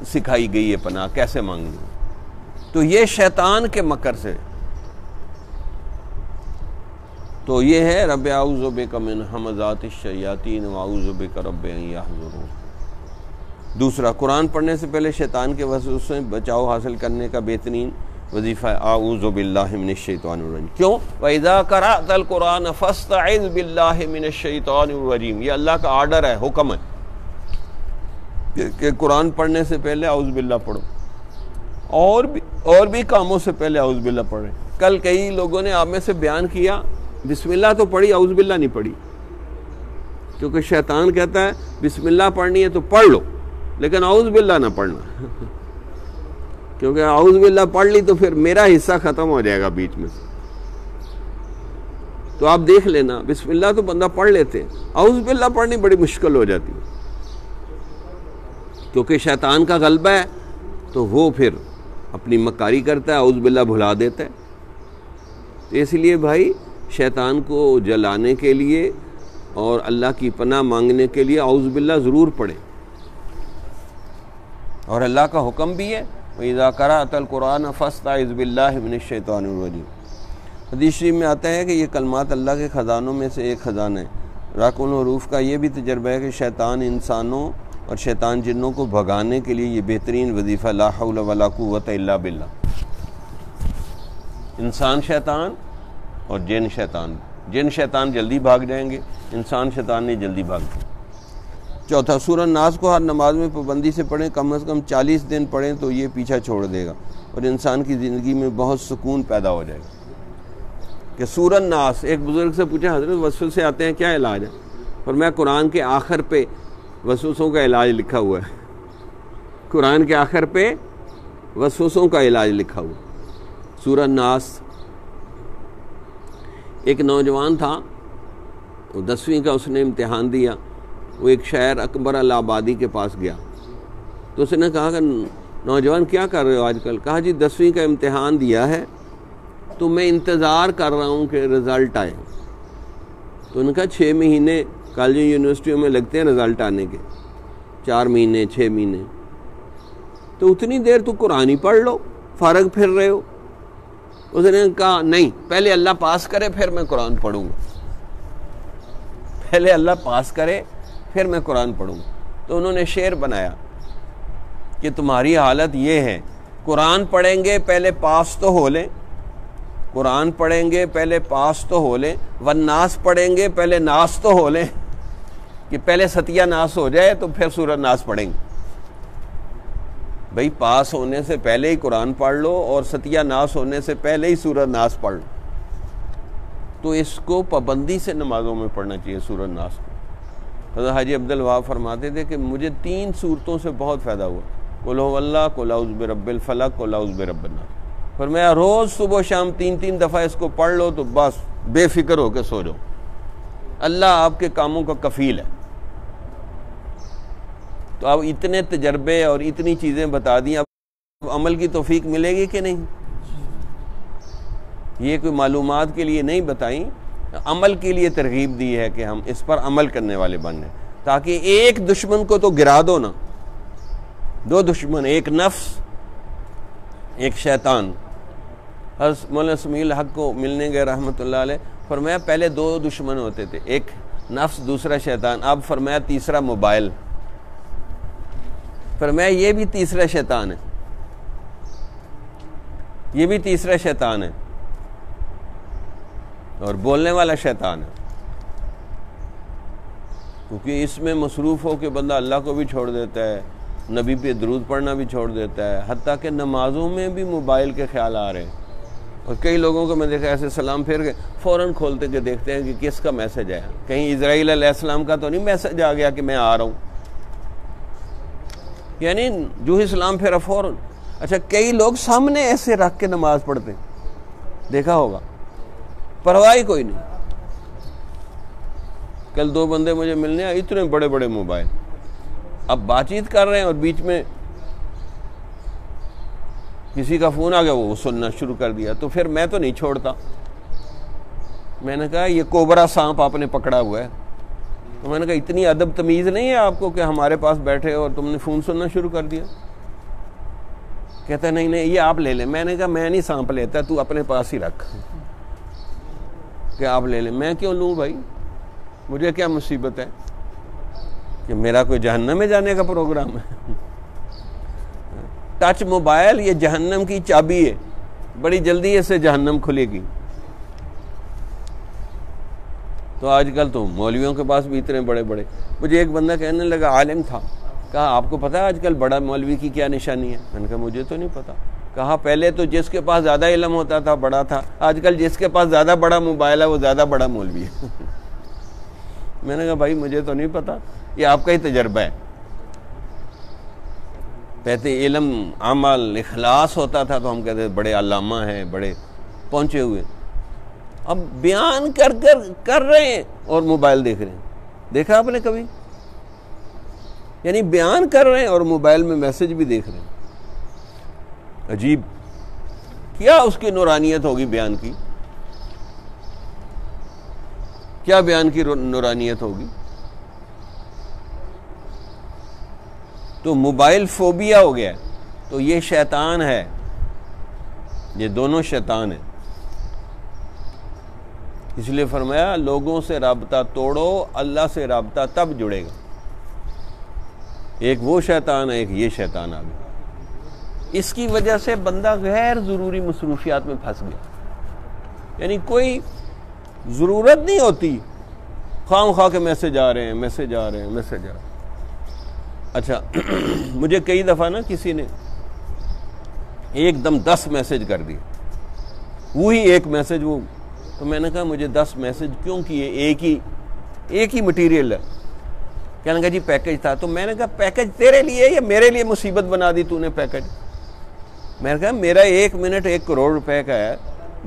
سکھائی گئی ہے پناہ کیسے مانگنی۔ تو یہ شیطان کے مکر سے، تو یہ ہے رب اعوذ بک من ہمزات الشیاطین واعوذ بک رب ان یحضرون۔ دوسرا، قرآن پڑھنے سے پہلے شیطان کے وسوسوں سے بچاؤ حاصل کرنے کا بہترین وظیفہ اعوذ باللہ من الشیطان الرجیم۔ کیوں؟ وَإِذَا قَرَأْتَ الْقُرْآنَ فَاسْتَعِذْ بِاللَّهِ مِنَ الشَّيْطَانِ الرَّجِيمِ، یہ اللہ کا آرڈر ہے، حکم ہے کہ قرآن پڑھنے سے پہلے اعوذ باللہ پڑھو، اور بھی کاموں سے پہلے اعوذ باللہ پڑھیں۔ کل کئی لوگوں نے آپ میں سے بیان کیا بسم اللہ تو پڑھی، اعوذ باللہ نہیں پڑھی، کیونکہ شیطان کہتا ہے بسم اللہ پڑھنی ہے تو پڑھ لو لیکن اعوذ باللہ نہ پڑھنا، کیونکہ اعوذ باللہ پڑھ لی تو پھر میرا حصہ ختم ہو جائے گا بیچ میں سے۔ تو آپ دیکھ لینا، بسم اللہ تو بندہ پڑھ لیتے، اعوذ باللہ پڑھنی بڑی مشکل ہو جاتی ہے، کیونکہ شیطان کا غلبہ ہے تو وہ پھر اپنی مکاری کرتا ہے، اعوذ باللہ بھلا دیتا ہے۔ تو اس لیے بھائی شیطان کو جلانے کے لیے اور اللہ کی پناہ مانگنے کے لیے اعوذ باللہ ضرور پڑھیں، اور اللہ کا حکم بھی ہے وَإِذَا قَرَأْتَ الْقُرْآنَ فَاسْتَعِذْ بِاللَّهِ مِنَ الشَّيْطَانِ الرَّجِيمِ۔ حدیث شریف میں آتا ہے کہ یہ کلمات اللہ کے خزانوں میں سے ایک خزانہ ہے۔ راکن الحروف کا یہ بھی تجربہ ہے کہ شیطان انسانوں اور شیطان جنوں کو بھگانے کے لیے یہ بہترین وظیفہ لا حول ولا قوت الا باللہ۔ انسان شیطان اور جن شیطان، جن شیطان جلدی بھاگ جائیں گے، انسان شیطان نہیں جلدی بھاگتے۔ چوتھا، سورہ ناس کو ہر نماز میں پابندی سے پڑھیں، کم از کم 40 دن پڑھیں تو یہ پیچھا چھوڑ دے گا اور انسان کی زندگی میں بہت سکون پیدا ہو جائے گا۔ کہ سورہ ناس، ایک بزرگ سے پوچھا حضرت وسوسے آتے ہیں کیا علاج ہے؟ فرمایا قرآن کے آخر پہ وسوسوں کا علاج لکھا ہوا ہے، قرآن کے آخر پہ وسوسوں کا علاج لکھا ہوا، سورہ ناس۔ ایک نوجوان تھا، وہ 10ویں کا اس نے امتحان دیا، وہ ایک شاعر اکبر الآبادی کے پاس گیا تو اس نے کہا کہ نوجوان کیا کر رہے ہو آج کل؟ کہا جی 10ویں کا امتحان دیا ہے تو میں انتظار کر رہا ہوں کہ رزلٹ آئے۔ تو ان کا 6 مہینے کالجوں یونیورسٹیوں میں لگتے ہیں رزلٹ آنے کے، 4 مہینے 6 مہینے، تو اتنی دیر تو قرآن ہی پڑھ لو، فارغ پھر رہے ہو۔ اس نے کہا نہیں، پہلے اللہ پاس کرے پھر میں قرآن پڑھوں گا، پہلے اللہ پاس کرے پھر میں قرآن پڑھوں گا۔ تو انہوں نے شعر بنایا کہ تمہاری حالت یہ ہے، قرآن پڑھیں گے پہلے پاس تو ہو لیں، قرآن پڑھیں گے پہلے پاس تو ہو لیں، والناس پڑھیں گے پہلے ناس تو ہو لیں۔ کہ پہلے ستیہ ناس ہو جائے تو پھر سورۃ ناس پڑھیں گے. بھائی پاس ہونے سے پہلے ہی قرآن پڑھ لو اور ستیہ ناس ہونے سے پہلے ہی سورۃ ناس پڑھ لو. تو اس کو پابندی سے نمازوں میں پڑھنا چاہیے سورۃ ناس کو. حضرت حاجی عبدالوہاب فرماتے تھے کہ مجھے 3 صورتوں سے بہت فائدہ ہوا. قل هو اللہ، قل اعوذ برب الفلق، قل اعوذ برب الناس. فرمایا روز صبح و شام 3 دفعہ اس کو پڑھ لو تو بس بے فکر ہو کے سو جاؤ. اللہ آپ کے کاموں کا کفیل ہے. تو اب اتنے تجربے اور اتنی چیزیں بتا دیں، اب عمل کی توفیق ملے گی کہ نہیں؟ یہ کوئی معلومات کے لیے نہیں بتائیں، عمل کے لیے ترغیب دی ہے کہ ہم اس پر عمل کرنے والے بن جائیں، تاکہ ایک دشمن کو تو گرا دو نا. 2 دشمن، ایک نفس ایک شیطان. حضرت مولانا سمیع الحق کو ملنے گئے رحمۃ اللہ علیہ، فرمایا پہلے 2 دشمن ہوتے تھے، ایک نفس دوسرا شیطان. اب فرمایا تیسرا موبائل. فرمایا یہ بھی تیسرا شیطان ہے، یہ بھی تیسرا شیطان ہے اور بولنے والا شیطان ہے. کیونکہ اس میں مصروف ہو کہ بندہ اللہ کو بھی چھوڑ دیتا ہے، نبی پہ درود پڑھنا بھی چھوڑ دیتا ہے، حتیٰ کہ نمازوں میں بھی موبائل کے خیال آ رہے ہیں. اور کئی لوگوں کو میں دیکھا ایسے سلام پھیر کے فوراً کھولتے کہ دیکھتے ہیں کہ کس کا میسج ہے. کہیں اسرائیل علیہ السلام کا تو نہیں میسج آ گیا کہ میں آ رہا ہوں؟ یعنی جو ہی سلام پھیرا فوراً. اچھا کئی لوگ سامنے ایسے رکھ کے نماز پڑھتے ہیں، دیکھا ہوگا، پرواہ ہی کوئی نہیں. کل 2 بندے مجھے ملنے آئے، اتنے بڑے بڑے موبائل، اب بات چیت کر رہے ہیں اور بیچ میں کسی کا فون آ گیا، وہ سننا شروع کر دیا. تو پھر میں تو نہیں چھوڑتا. میں نے کہا یہ کوبرا سانپ آپ نے پکڑا ہوا ہے. تو میں نے کہا اتنی ادب تمیز نہیں ہے آپ کو کہ ہمارے پاس بیٹھے اور تم نے فون سننا شروع کر دیا. کہتا نہیں یہ آپ لے لیں. میں نے کہا میں نہیں سانپ لیتا، تو اپنے پاس ہی رکھ کہ آپ لے لیں. میں کیوں لوں بھائی؟ مجھے کیا مصیبت ہے کہ میرا کوئی جہنم میں جانے کا پروگرام ہے؟ ٹچ موبائل یہ جہنم کی چابی ہے، بڑی جلدی اس سے جہنم کھلے گی. تو آج کل تو مولویوں کے پاس بھی اتنے بڑے بڑے. مجھے ایک بندہ کہنے لگا، عالم تھا، کہا آپ کو پتا ہے آج کل بڑا مولوی کی کیا نشانی ہے؟ میں نے کہا مجھے تو نہیں پتا. کہا پہلے تو جس کے پاس زیادہ علم ہوتا تھا بڑا تھا، آج کل جس کے پاس زیادہ بڑا موبائل ہے وہ زیادہ بڑا مولوی ہے. میں نے کہا بھائی مجھے تو نہیں پتا، یہ آپ کا ہی تجربہ ہے. کہتے علم عمل اخلاص ہوتا تھا تو ہم کہتے بڑے علامہ ہیں، بڑے پہنچے ہوئے. اب بیان کر رہے ہیں اور موبائل دیکھ رہے ہیں. دیکھا آپ نے کبھی؟ یعنی بیان کر رہے ہیں اور موبائل میں میسج بھی دیکھ رہے ہیں. عجیب، کیا اس کی نورانیت ہوگی بیان کی؟ کیا بیان کی نورانیت ہوگی؟ تو موبائل فوبیا ہو گیا. تو یہ شیطان ہے، یہ دونوں شیطان ہیں. اس لیے فرمایا لوگوں سے رابطہ توڑو، اللہ سے رابطہ تب جڑے گا. ایک وہ شیطان ہے، ایک یہ شیطان آ گیا. اس کی وجہ سے بندہ غیر ضروری مصروفیات میں پھنس گیا. یعنی کوئی ضرورت نہیں ہوتی، خواہ خواہ کے میسج آ رہے ہیں، میسج آ رہے ہیں، میسج آ رہے ہیں. اچھا مجھے کئی دفعہ نا کسی نے ایک دم 10 میسج کر دیے، وہی ایک میسج وہ. تو میں نے کہا مجھے 10 میسج کیوں کیے؟ ایک ہی مٹیریل ہے. کہنے کہا جی پیکج تھا. تو میں نے کہا پیکج تیرے لیے یا میرے لیے مصیبت بنا دی تو نے پیکج؟ میں نے کہا میرا 1 منٹ 1 کروڑ روپے کا ہے،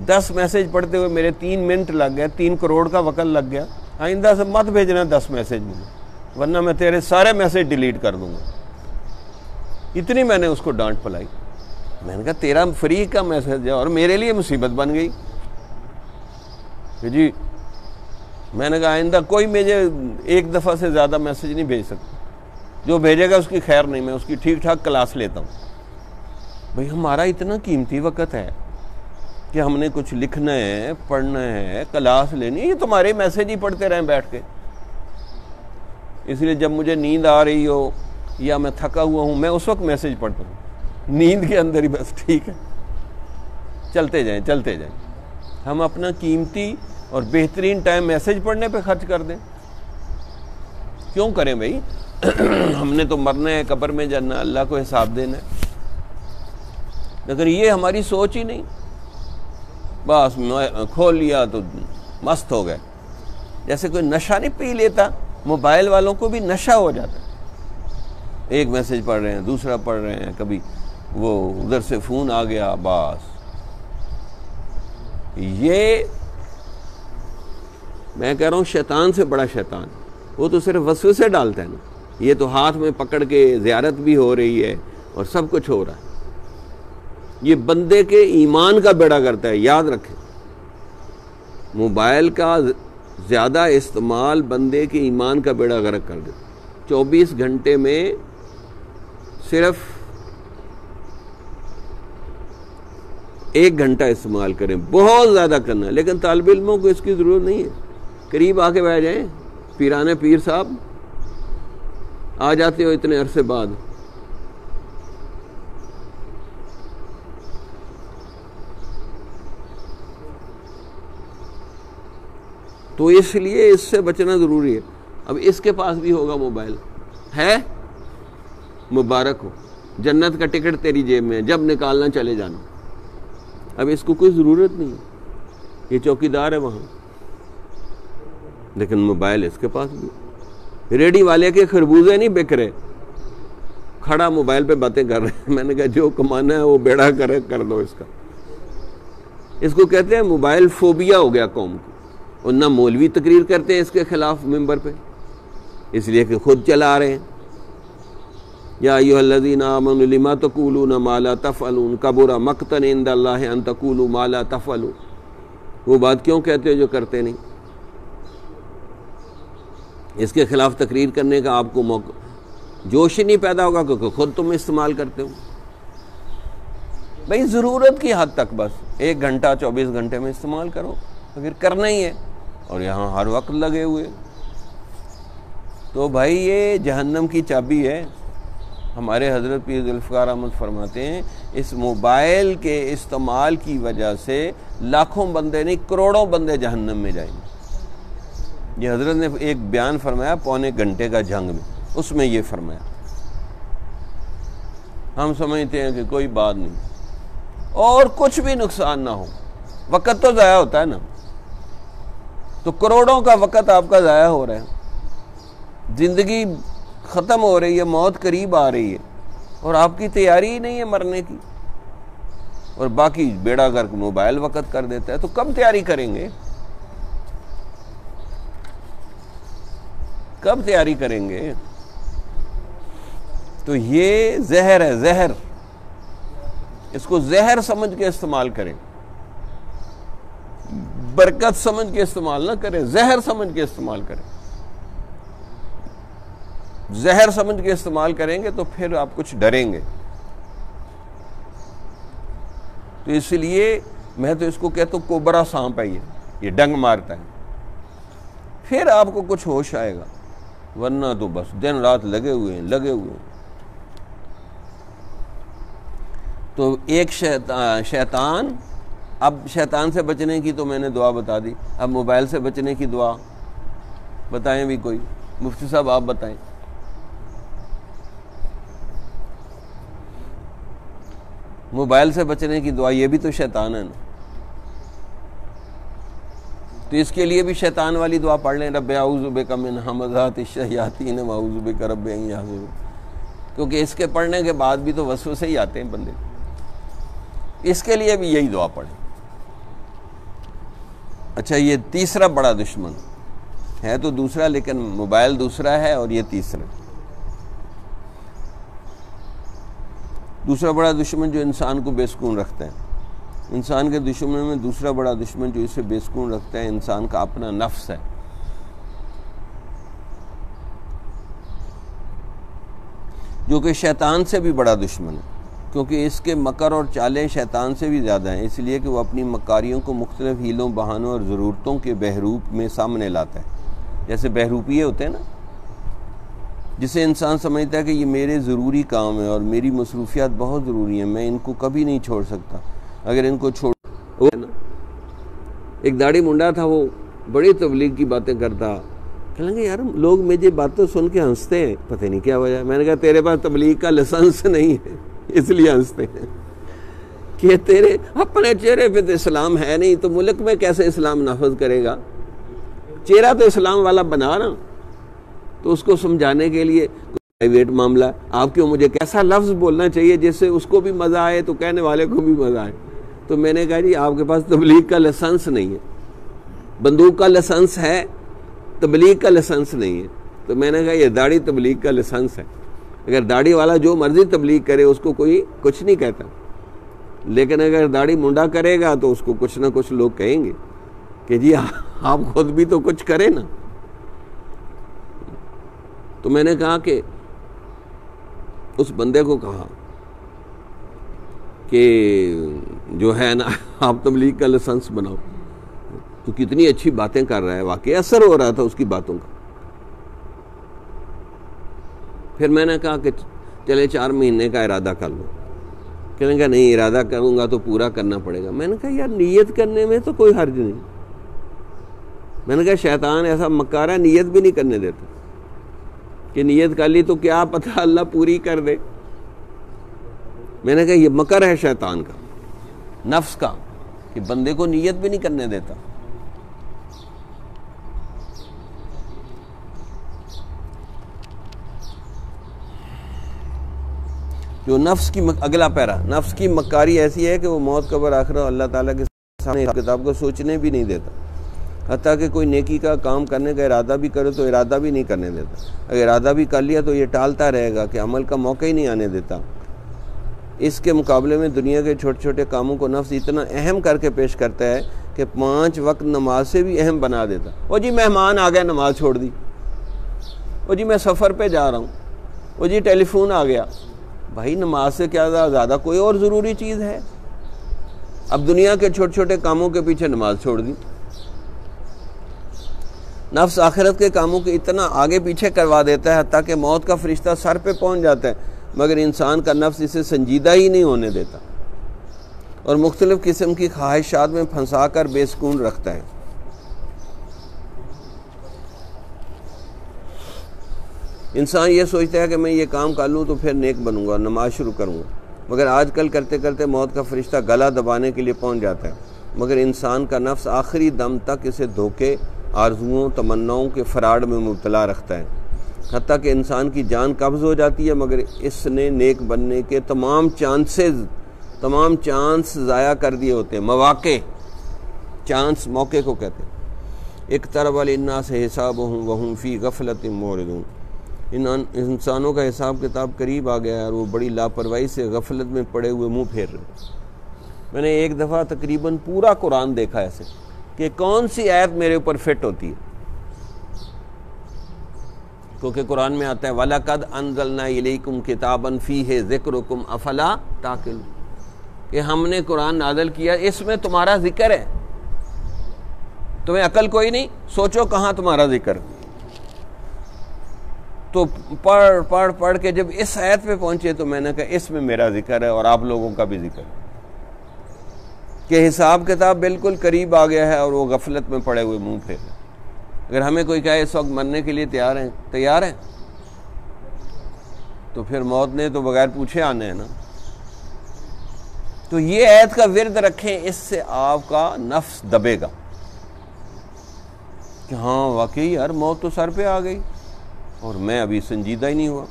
10 میسج پڑھتے ہوئے میرے 3 منٹ لگ گئے، 3 کروڑ کا وقت لگ گیا. آئندہ سے مت بھیجنا 10 میسج مجھے، ورنہ میں تیرے سارے میسج ڈیلیٹ کر دوں گا. اتنی میں نے اس کو ڈانٹ پلائی. میں نے کہا تیرا فری کا میسج ہے اور میرے لیے مصیبت بن گئی کہ جی. میں نے کہا آئندہ کوئی مجھے 1 دفعہ سے زیادہ میسج نہیں بھیج سکتا. جو بھیجے گا اس کی خیر نہیں، میں اس کی ٹھیک ٹھاک کلاس لیتا ہوں. بھئی ہمارا اتنا قیمتی وقت ہے کہ ہم نے کچھ لکھنا ہے، پڑھنا ہے، کلاس لینی ہے. یہ تمہارے میسج ہی پڑھتے رہیں بیٹھ کے. اس لیے جب مجھے نیند آ رہی ہو یا میں تھکا ہوا ہوں، میں اس وقت میسج پڑھتا ہوں، نیند کے اندر ہی. بس ٹھیک ہے، چلتے جائیں چلتے جائیں. ہم اپنا قیمتی اور بہترین ٹائم میسج پڑھنے پہ خرچ کر دیں. کیوں کریں بھائی؟ ہم نے تو مرنا ہے، قبر میں جانا، اللہ کو حساب دینا ہے. لیکن یہ ہماری سوچ ہی نہیں. بس کھول لیا تو مست ہو گئے. جیسے کوئی نشہ نہیں پی لیتا، موبائل والوں کو بھی نشہ ہو جاتا ہے. ایک میسج پڑھ رہے ہیں، دوسرا پڑھ رہے ہیں، کبھی وہ ادھر سے فون آ گیا، بس. یہ میں کہہ رہا ہوں شیطان سے بڑا شیطان. وہ تو صرف وسوسے ڈالتا ہے نا. یہ تو ہاتھ میں پکڑ کے زیارت بھی ہو رہی ہے اور سب کچھ ہو رہا ہے. یہ بندے کے ایمان کا بیڑا کرتا ہے. یاد رکھیں، موبائل کا زیادہ استعمال بندے کے ایمان کا بیڑا غرق کر دیتا. 24 گھنٹے میں صرف 1 گھنٹہ استعمال کریں، بہت زیادہ کرنا ہے. لیکن طالب علموں کو اس کی ضرورت نہیں ہے. قریب آ کے بیٹھ جائیں. پیرانے پیر صاحب آ جاتے ہو اتنے عرصے بعد. تو اس لیے اس سے بچنا ضروری ہے. اب اس کے پاس بھی ہوگا موبائل ہے، مبارک ہو، جنت کا ٹکٹ تیری جیب میں، جب نکالنا چلے جانا. اب اس کو کوئی ضرورت نہیں، یہ چوکیدار ہے وہاں، لیکن موبائل اس کے پاس بھی. ریڈی والے کے خربوزے نہیں بک رہے، کھڑا موبائل پہ باتیں کر رہے ہیں. میں نے کہا جو کمانا ہے وہ بیڑا کر دو اس کا. اس کو کہتے ہیں موبائل فوبیا ہو گیا قوم کو. اور نہ مولوی تقریر کرتے ہیں اس کے خلاف ممبر پہ، اس لیے کہ خود چلا رہے ہیں. یا ایھا الذین آمنوا لما تقولون ما لا تفعلون کبر مقتا عند اللہ ان تقولوا ما لا تفعلون. وہ بات کیوں کہتے ہو جو کرتے نہیں؟ اس کے خلاف تقریر کرنے کا آپ کو موقع جوش ہی نہیں پیدا ہوگا کیونکہ خود تم استعمال کرتے ہو. بھئی ضرورت کی حد تک بس 1 گھنٹہ 24 گھنٹے میں استعمال کرو اگر کرنا ہی ہے. اور یہاں ہر وقت لگے ہوئے تو بھائی یہ جہنم کی چابی ہے. ہمارے حضرت پیر ذوالفقار احمد فرماتے ہیں اس موبائل کے استعمال کی وجہ سے لاکھوں بندے نہیں کروڑوں بندے جہنم میں جائیں گے. یہ حضرت نے ایک بیان فرمایا 1.25 گھنٹے کا جنگ میں، اس میں یہ فرمایا. ہم سمجھتے ہیں کہ کوئی بات نہیں اور کچھ بھی نقصان نہ ہو، وقت تو ضائع ہوتا ہے نا. تو کروڑوں کا وقت آپ کا ضائع ہو رہا ہے، زندگی ختم ہو رہی ہے، موت قریب آ رہی ہے اور آپ کی تیاری ہی نہیں ہے مرنے کی، اور باقی بیڑا گرک موبائل وقت کر دیتا ہے. تو کب تیاری کریں گے؟ کب تیاری کریں گے؟ تو یہ زہر ہے، زہر. اس کو زہر سمجھ کے استعمال کریں، برکت سمجھ کے استعمال نہ کریں، زہر سمجھ کے استعمال کریں. زہر سمجھ کے استعمال کریں گے تو پھر آپ کچھ ڈریں گے. تو اس لیے میں تو اس کو کہتا ہوں کوبرا سانپ ہے، یہ ڈنگ مارتا ہے، پھر آپ کو کچھ ہوش آئے گا، ورنہ تو بس دن رات لگے ہوئے ہیں. تو ایک شیطان. اب شیطان سے بچنے کی تو میں نے دعا بتا دی، اب موبائل سے بچنے کی دعا بتائیں بھی کوئی. مفتی صاحب آپ بتائیں. موبائل سے بچنے کی دعا، یہ بھی تو شیطان ہے نا. تو اس کے لیے بھی شیطان والی دعا پڑھ لیں، رب اعوذ بک من ہمزات الشیاطین واعوذ بک رب ان یحضرون. کیونکہ اس کے پڑھنے کے بعد بھی تو وسوسے ہی آتے ہیں بندے. اس کے لیے بھی یہی دعا پڑھیں. اچھا، یہ تیسرا بڑا دشمن ہے تو دوسرا، لیکن موبائل دوسرا ہے اور یہ تیسرا. دوسرا بڑا دشمن جو انسان کو بے سکون رکھتا ہے، انسان کے دشمنوں میں دوسرا بڑا دشمن جو اسے بے سکون رکھتا ہے انسان کا اپنا نفس ہے. جو کہ شیطان سے بھی بڑا دشمن ہے، کیونکہ اس کے مکر اور چالیں شیطان سے بھی زیادہ ہیں، اس لیے کہ وہ اپنی مکاریوں کو مختلف ہیلوں بہانوں اور ضرورتوں کے بہروپ میں سامنے لاتا ہے. جیسے بہروپیے ہوتے ہیں نا، جسے انسان سمجھتا ہے کہ یہ میرے ضروری کام ہے اور میری مصروفیات بہت ضروری ہیں، میں ان کو کبھی نہیں چھوڑ سکتا. اگر ان کو چھوڑ، ایک داڑھی منڈا تھا، وہ بڑی تبلیغ کی باتیں کرتا کہنے لگے یار لوگ مجھے باتیں سن کے ہنستے ہیں، پتہ نہیں کیا وجہ ہے۔ میں نے کہا تیرے پاس تبلیغ کا لائسنس نہیں ہے اس لیے ہنستے ہیں، کہ تیرے اپنے چہرے پہ تو اسلام ہے نہیں، تو ملک میں کیسے اسلام نافذ کرے گا؟ چہرہ تو اسلام والا بنا نا، تو اس کو سمجھانے کے لیے پرائیویٹ معاملہ ہے، آپ کیوں مجھے کیسا لفظ بولنا چاہیے جس سے اس کو بھی مزہ آئے تو کہنے والے کو بھی مزہ آئے۔ تو میں نے کہا جی آپ کے پاس تبلیغ کا لائسنس نہیں ہے، بندوق کا لائسنس ہے، تبلیغ کا لائسنس نہیں ہے۔ تو میں نے کہا یہ داڑھی تبلیغ کا لائسنس ہے، اگر داڑھی والا جو مرضی تبلیغ کرے اس کو کوئی کچھ نہیں کہتا، لیکن اگر داڑھی منڈا کرے گا تو اس کو کچھ نہ کچھ لوگ کہیں گے کہ جی آپ خود بھی تو کچھ کریں نا۔ تو میں نے کہا کہ اس بندے کو کہا کہ جو ہے نا آپ تبلیغ کا لائسنس بناؤ، تو کتنی اچھی باتیں کر رہا ہے، واقعی اثر ہو رہا تھا اس کی باتوں کا۔ پھر میں نے کہا کہ چلے 4 مہینے کا ارادہ کر لو۔ کہنے کا نہیں ارادہ کروں گا تو پورا کرنا پڑے گا۔ میں نے کہا یار نیت کرنے میں تو کوئی حرج نہیں۔ میں نے کہا شیطان ایسا مکار ہے نیت بھی نہیں کرنے دیتا، کہ نیت کر لی تو کیا پتہ اللہ پوری کر دے۔ میں نے کہا یہ مکر ہے شیطان کا، نفس کا، کہ بندے کو نیت بھی نہیں کرنے دیتا۔ جو نفس کی اگلا پیرا، نفس کی مکاری ایسی ہے کہ وہ موت قبر آخرت اللہ تعالیٰ کے سامنے کتاب کو سوچنے بھی نہیں دیتا، حتیٰ کہ کوئی نیکی کا کام کرنے کا ارادہ بھی کرے تو ارادہ بھی نہیں کرنے دیتا، اگر ارادہ بھی کر لیا تو یہ ٹالتا رہے گا کہ عمل کا موقع ہی نہیں آنے دیتا۔ اس کے مقابلے میں دنیا کے چھوٹے چھوٹے کاموں کو نفس اتنا اہم کر کے پیش کرتا ہے کہ 5 وقت نماز سے بھی اہم بنا دیتا۔ او جی مہمان آ گئے نماز چھوڑ دی، او جی میں سفر پہ جا رہا ہوں، او جی ٹیلی فون آ گیا۔ بھائی نماز سے کیا زیادہ کوئی اور ضروری چیز ہے؟ اب دنیا کے چھوٹے چھوٹے کاموں کے پیچھے نماز چھوڑ دی۔ نفس آخرت کے کاموں کے اتنا آگے پیچھے کروا دیتا ہے حتیٰ کہ موت کا فرشتہ سر پہ پہنچ جاتا ہے، مگر انسان کا نفس اسے سنجیدہ ہی نہیں ہونے دیتا اور مختلف قسم کی خواہشات میں پھنسا کر بے سکون رکھتا ہے۔ انسان یہ سوچتا ہے کہ میں یہ کام کر لوں تو پھر نیک بنوں گا، نماز شروع کروں گا، مگر آج کل کرتے کرتے موت کا فرشتہ گلا دبانے کے لیے پہنچ جاتا ہے، مگر انسان کا نفس آخری دم تک اسے دھوکے، آرزوؤں، تمناؤں کے فراڈ میں مبتلا رکھتا ہے، حتیٰ کہ انسان کی جان قبض ہو جاتی ہے مگر اس نے نیک بننے کے تمام چانس ضائع کر دیے ہوتے ہیں۔ مواقع، چانس موقع کو کہتے ہیں۔ اقترب للناس حسابهم وهم فی غفلۃ معرضون، انسانوں کا حساب کتاب قریب آ گیا ہے اور وہ بڑی لاپرواہی سے غفلت میں پڑے ہوئے منہ پھیر رہے ہیں۔ میں نے ایک دفعہ تقریباً پورا قرآن دیکھا ایسے کہ کون سی آیت میرے اوپر فٹ ہوتی ہے، کیونکہ قرآن میں آتا ہے وَلَقَدْ أَنزَلْنَا إِلَيْكُمْ كِتَابًا فِيهِ ذِكْرُكُمْ أَفَلَا تَعْقِلُونَ، کہ ہم نے قرآن نازل کیا اس میں تمہارا ذکر ہے، تمہیں عقل کوئی نہیں، سوچو کہاں تمہارا ذکر۔ تو پڑھ کے جب اس آیت پہ پہنچے تو میں نے کہا اس میں میرا ذکر ہے اور آپ لوگوں کا بھی ذکر ہے، کہ حساب کتاب بالکل قریب آ گیا ہے اور وہ غفلت میں پڑے ہوئے منہ پھیر۔ اگر ہمیں کوئی کہے اس وقت مرنے کے لیے تیار ہیں تو پھر موت نے تو بغیر پوچھے آنے ہیں نا۔ تو یہ آیت کا ورد رکھیں، اس سے آپ کا نفس دبے گا کہ ہاں واقعی یار موت تو سر پہ آ گئی اور میں ابھی سنجیدہ ہی نہیں ہوا۔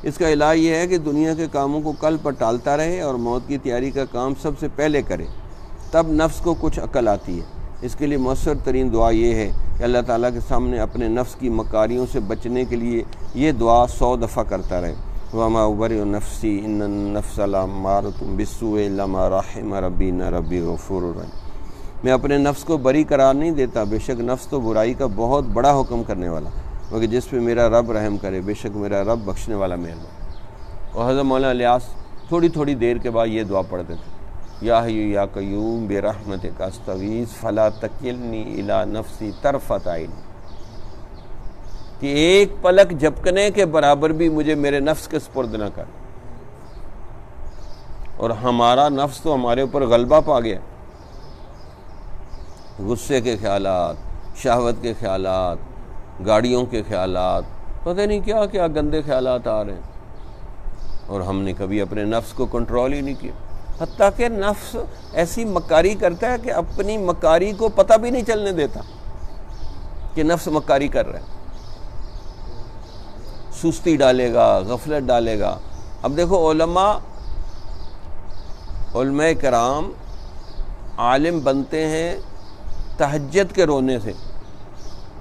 اس کا علاج یہ ہے کہ دنیا کے کاموں کو کل پر ٹالتا رہے اور موت کی تیاری کا کام سب سے پہلے کرے، تب نفس کو کچھ عقل آتی ہے۔ اس کے لیے مؤثر ترین دعا یہ ہے کہ اللہ تعالیٰ کے سامنے اپنے نفس کی مکاریوں سے بچنے کے لیے یہ دعا 100 دفعہ کرتا رہے۔ وَمَا أُبَرِّئُ نَفْسِي إِنَّ النَّفْسَ لَأَمَّارَةٌ بِالسُّوءِ إِلَّا مَا رَحِمَ رَبِّي إِنَّ رَبِّي غَفُورٌ رَحِيمٌ۔ میں اپنے نفس کو بری قرار نہیں دیتا، بے شک نفس تو برائی کا بہت بڑا حکم کرنے والا، مگر جس پہ میرا رب رحم کرے، بے شک میرا رب بخشنے والا مہربان۔ اور حضرت مولانا الیاس تھوڑی تھوڑی دیر کے بعد یہ دعا پڑھتے تھے، یا حی یا قیوم برحمتک استغیث فلا تکلنی الی نفسی طرفۃ عین، کہ ایک پلک جھپکنے کے برابر بھی مجھے میرے نفس کے سپرد نہ کر۔ اور ہمارا نفس تو ہمارے اوپر غلبہ پا گیا، غصے کے خیالات، شہوت کے خیالات، گاڑیوں کے خیالات، پتہ نہیں کیا کیا گندے خیالات آ رہے ہیں، اور ہم نے کبھی اپنے نفس کو کنٹرول ہی نہیں کیا۔ حتیٰ کہ نفس ایسی مکاری کرتا ہے کہ اپنی مکاری کو پتہ بھی نہیں چلنے دیتا کہ نفس مکاری کر رہا ہے، سستی ڈالے گا، غفلت ڈالے گا۔ اب دیکھو علماء کرام عالم بنتے ہیں تہجد کے رونے سے،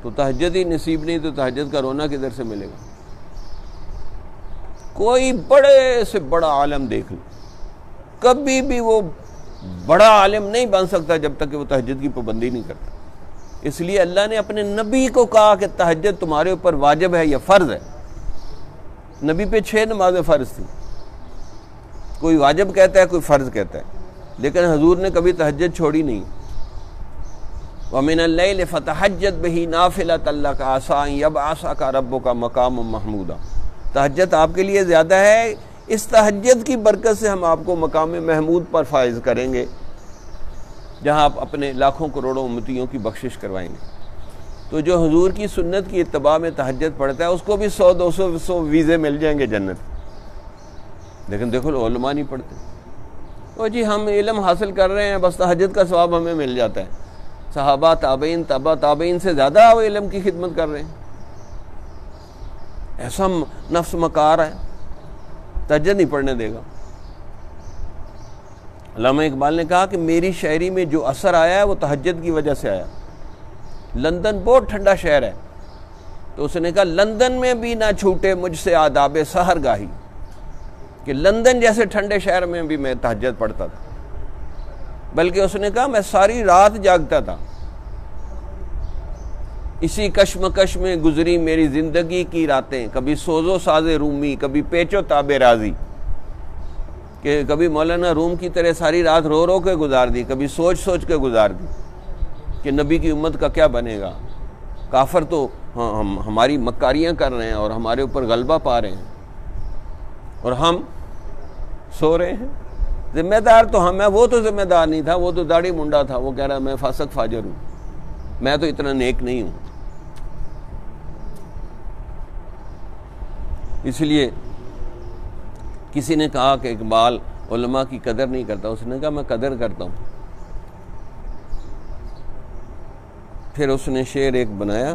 تو تہجد ہی نصیب نہیں تو تہجد کا رونا کدھر سے ملے گا؟ کوئی بڑے سے بڑا عالم دیکھ لو، کبھی بھی وہ بڑا عالم نہیں بن سکتا جب تک کہ وہ تہجد کی پابندی نہیں کرتا۔ اس لیے اللہ نے اپنے نبی کو کہا کہ تہجد تمہارے اوپر واجب ہے یا فرض ہے۔ نبی پہ 6 نمازیں فرض تھیں، کوئی واجب کہتا ہے کوئی فرض کہتا ہے، لیکن حضور نے کبھی تہجد چھوڑی نہیں۔ وَمِنَ اللَّيْلِ فَتَهَجَّدْ بِهِ نَافِلَةً لَكَ عَسَىٰ أَن يَبْعَثَكَ رَبُّكَ مَقَامًا مَحْمُودًا۔ تہجد آپ کے لیے زیادہ ہے، اس تہجد کی برکت سے ہم آپ کو مقام محمود پر فائز کریں گے، جہاں آپ اپنے لاکھوں کروڑوں امتیوں کی بخشش کروائیں گے۔ تو جو حضور کی سنت کی اتباع میں تہجد پڑھتا ہے اس کو بھی 100-200 ویزے مل جائیں گے جنت، لیکن دیکھو علماء نہیں پڑھتے۔ تو جی ہم علم حاصل کر رہے ہیں، بس تہجد کا ثواب ہمیں مل جاتا ہے۔ صحابہ، تابعین، تبع تابعین سے زیادہ وہ علم کی خدمت کر رہے ہیں۔ ایسا نفس مکار ہے، تہجد نہیں پڑھنے دے گا۔ علامہ اقبال نے کہا کہ میری شاعری میں جو اثر آیا ہے وہ تہجد کی وجہ سے آیا۔ لندن بہت ٹھنڈا شہر ہے، تو اس نے کہا لندن میں بھی نہ چھوٹے مجھ سے آداب سحر گاہی، کہ لندن جیسے ٹھنڈے شہر میں بھی میں تہجد پڑھتا تھا، بلکہ اس نے کہا میں ساری رات جاگتا تھا۔ اسی کشمکش میں گزری میری زندگی کی راتیں، کبھی سوز و ساز رومی، کبھی پیچ و تاب رازی، کہ کبھی مولانا روم کی طرح ساری رات رو رو کے گزار دی، کبھی سوچ سوچ کے گزار دی کہ نبی کی امت کا کیا بنے گا۔ کافر تو ہماری مکاریاں کر رہے ہیں اور ہمارے اوپر غلبہ پا رہے ہیں، اور ہم سو رہے ہیں۔ ذمہ دار تو ہم ہیں، وہ تو ذمہ دار نہیں تھا، وہ تو داڑھی منڈا تھا، وہ کہہ رہا میں فاسق فاجر ہوں، میں تو اتنا نیک نہیں ہوں۔ اس لیے کسی نے کہا کہ اقبال علماء کی قدر نہیں کرتا، اس نے کہا میں قدر کرتا ہوں۔ پھر اس نے شعر ایک بنایا،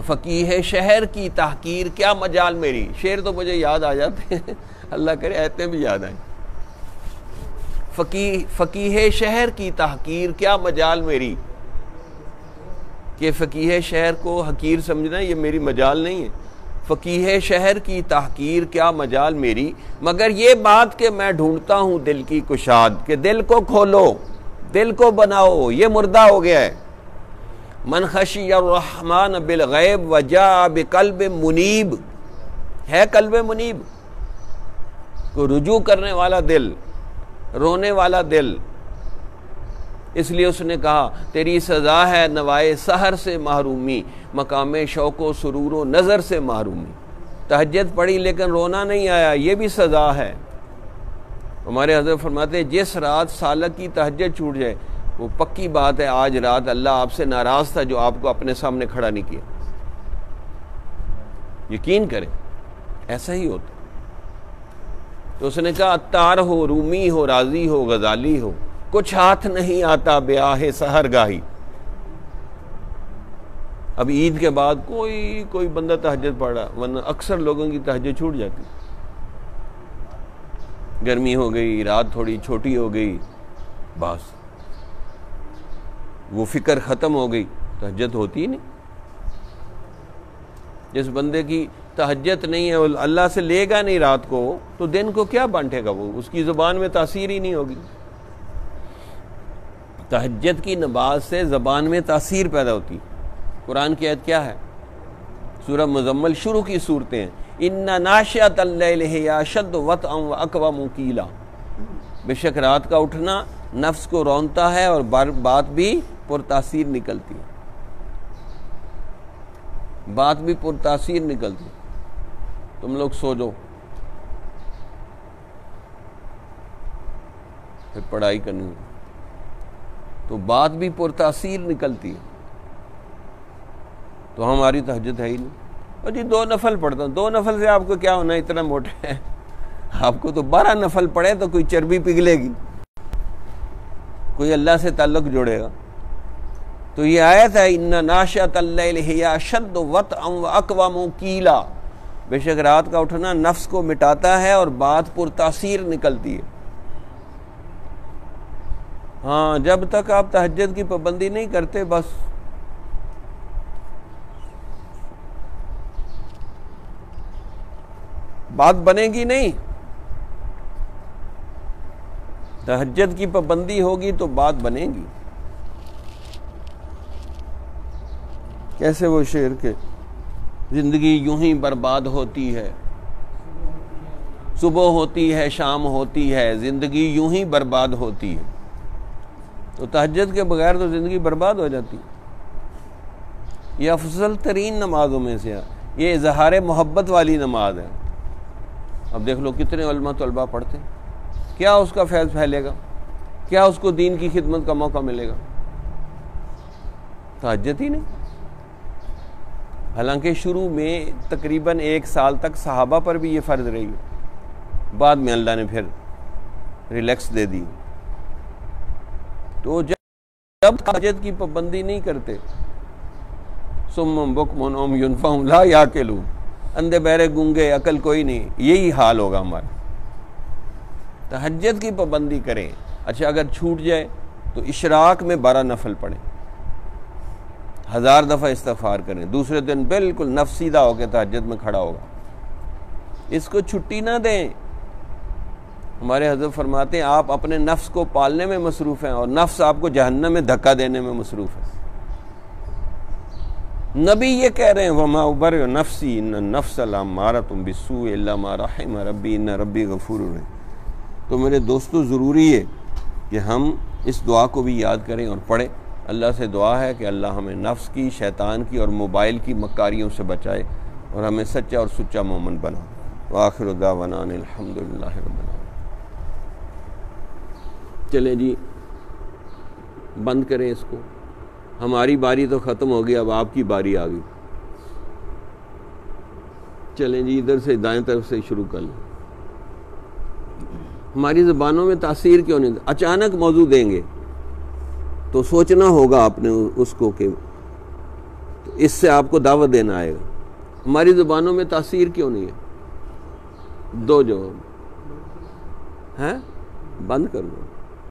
فقیہ شہر کی تحقیر کیا مجال میری۔ شعر تو مجھے یاد آ جاتے ہیں، اللہ کرے آیتیں بھی یاد آئیں۔ فقیہ شہر کی تحقیر کیا مجال میری، کہ فقیہ شہر کو حقیر سمجھنا یہ میری مجال نہیں ہے۔ فقیہ شہر کی تحقیر کیا مجال میری، مگر یہ بات کہ میں ڈھونڈتا ہوں دل کی کشاد، کہ دل کو کھولو، دل کو بناؤ، یہ مردہ ہو گیا ہے۔ من خشی الرحمن بالغیب وجاء بقلب منیب، ہے قلب منیب، کو رجوع کرنے والا دل، رونے والا دل۔ اس لیے اس نے کہا تیری سزا ہے نوائے سحر سے محرومی، مقام شوق و سرور و نظر سے محرومی۔ تہجد پڑھی لیکن رونا نہیں آیا، یہ بھی سزا ہے۔ ہمارے حضرت فرماتے ہیں جس رات سالک کی تہجد چھوٹ جائے، وہ پکی بات ہے آج رات اللہ آپ سے ناراض تھا جو آپ کو اپنے سامنے کھڑا نہیں کیا۔ یقین کریں ایسا ہی ہوتا۔ تو اس نے کہا عطار ہو، رومی ہو، رازی ہو، غزالی ہو، کچھ ہاتھ نہیں آتا بیاہ سحر گاہی۔ اب عید کے بعد کوئی بندہ تہجد پڑھ رہا، ورنہ اکثر لوگوں کی تہجد چھوٹ جاتی۔ گرمی ہو گئی، رات تھوڑی چھوٹی ہو گئی، بس وہ فکر ختم ہو گئی، تہجد ہوتی ہی نہیں۔ جس بندے کی تہجد نہیں ہے، اللہ سے لے گا نہیں رات کو، تو دن کو کیا بانٹے گا وہ، اس کی زبان میں تاثیر ہی نہیں ہوگی۔ تہجد کی نماز سے زبان میں تاثیر پیدا ہوتی۔ قرآن کی آیت کیا ہے؟ سورہ مزمل شروع کی صورتیں ہیں، اِنَّ نَاشِئَةَ اللَّيْلِ هِیَ أَشَدُّ وَطْئًا وَأَقْوَمُ قِیلًا، بے شک رات کا اٹھنا نفس کو رونتا ہے اور بات بھی پرتاثیر نکلتی ہے، بات بھی پرتاثیر نکلتی۔ تم لوگ سو جاؤ، پھر پڑھائی کرنی، تو بات بھی پرتاثیر نکلتی ہے۔ تو ہماری تہجد ہے ہی نہیں. اور جی 2 نفل پڑھتا ہوں, 2 نفل سے آپ کو کیا ہونا, اتنا موٹے ہیں آپ کو تو 12 نفل پڑھے تو کوئی چربی پگھلے گی, کوئی اللہ سے تعلق جوڑے گا. تو یہ آیت ہے ان ناشئۃ اللیل ہی اشد وطئا واقوم قیلا, بے شک رات کا اٹھنا نفس کو مٹاتا ہے اور بات پر تاثیر نکلتی ہے. ہاں جب تک آپ تہجد کی پابندی نہیں کرتے بس بات بنے گی نہیں. تہجد کی پابندی ہوگی تو بات بنے گی. کیسے وہ شعر کے زندگی یوں ہی برباد ہوتی ہے, صبح ہوتی ہے شام ہوتی ہے, زندگی یوں ہی برباد ہوتی ہے. تو تہجد کے بغیر تو زندگی برباد ہو جاتی. یہ افضل ترین نمازوں میں سے ہے, یہ اظہار محبت والی نماز ہے. اب دیکھ لو کتنے علماء طلباء پڑھتے ہیں, کیا اس کا فیض پھیلے گا, کیا اس کو دین کی خدمت کا موقع ملے گا؟ تہجد ہی نہیں. حالانکہ شروع میں تقریباً 1 سال تک صحابہ پر بھی یہ فرض رہی, بعد میں اللہ نے پھر ریلیکس دے دی. تو جب تہجد کی پابندی نہیں کرتے, صم بکم عمی فہم لا یعقلون, اندھے بہرے گونگے, عقل کوئی نہیں, یہی حال ہوگا ہمارا. تہجد کی پابندی کریں. اچھا اگر چھوٹ جائے تو اشراق میں 12 نفل پڑھیں, 1000 دفعہ استغفار کریں, دوسرے دن بالکل نفس سیدھا ہو کے تہجد میں کھڑا ہوگا. اس کو چھٹی نہ دیں. ہمارے حضرت فرماتے ہیں آپ اپنے نفس کو پالنے میں مصروف ہیں اور نفس آپ کو جہنم میں دھکا دینے میں مصروف ہے. نبی یہ کہہ رہے ہیں وما ابرئ نفسی ان النفس لامارۃ بالسوء الا ما رحم ربی ان ربی غفور رحیم. تو میرے دوستو ضروری ہے کہ ہم اس دعا کو بھی یاد کریں اور پڑھیں. اللہ سے دعا ہے کہ اللہ ہمیں نفس کی, شیطان کی اور موبائل کی مکاریوں سے بچائے اور ہمیں سچا اور سچا مومن بنا. وآخر دعوانا ان الحمدللہ رب العالمین. چلیں جی بند کریں اس کو. ہماری باری تو ختم ہو گئی, اب آپ کی باری آ گئی. چلیں جی ادھر سے دائیں طرف سے شروع کر لیں. ہماری زبانوں میں تاثیر کیوں نہیں؟ اچانک موضوع دیں گے تو سوچنا ہوگا آپ نے اس کو کہ اس سے آپ کو دعوت دینا آئے گا. ہماری زبانوں میں تاثیر کیوں نہیں ہے؟ 2 جواب ہیں, بند کر دو.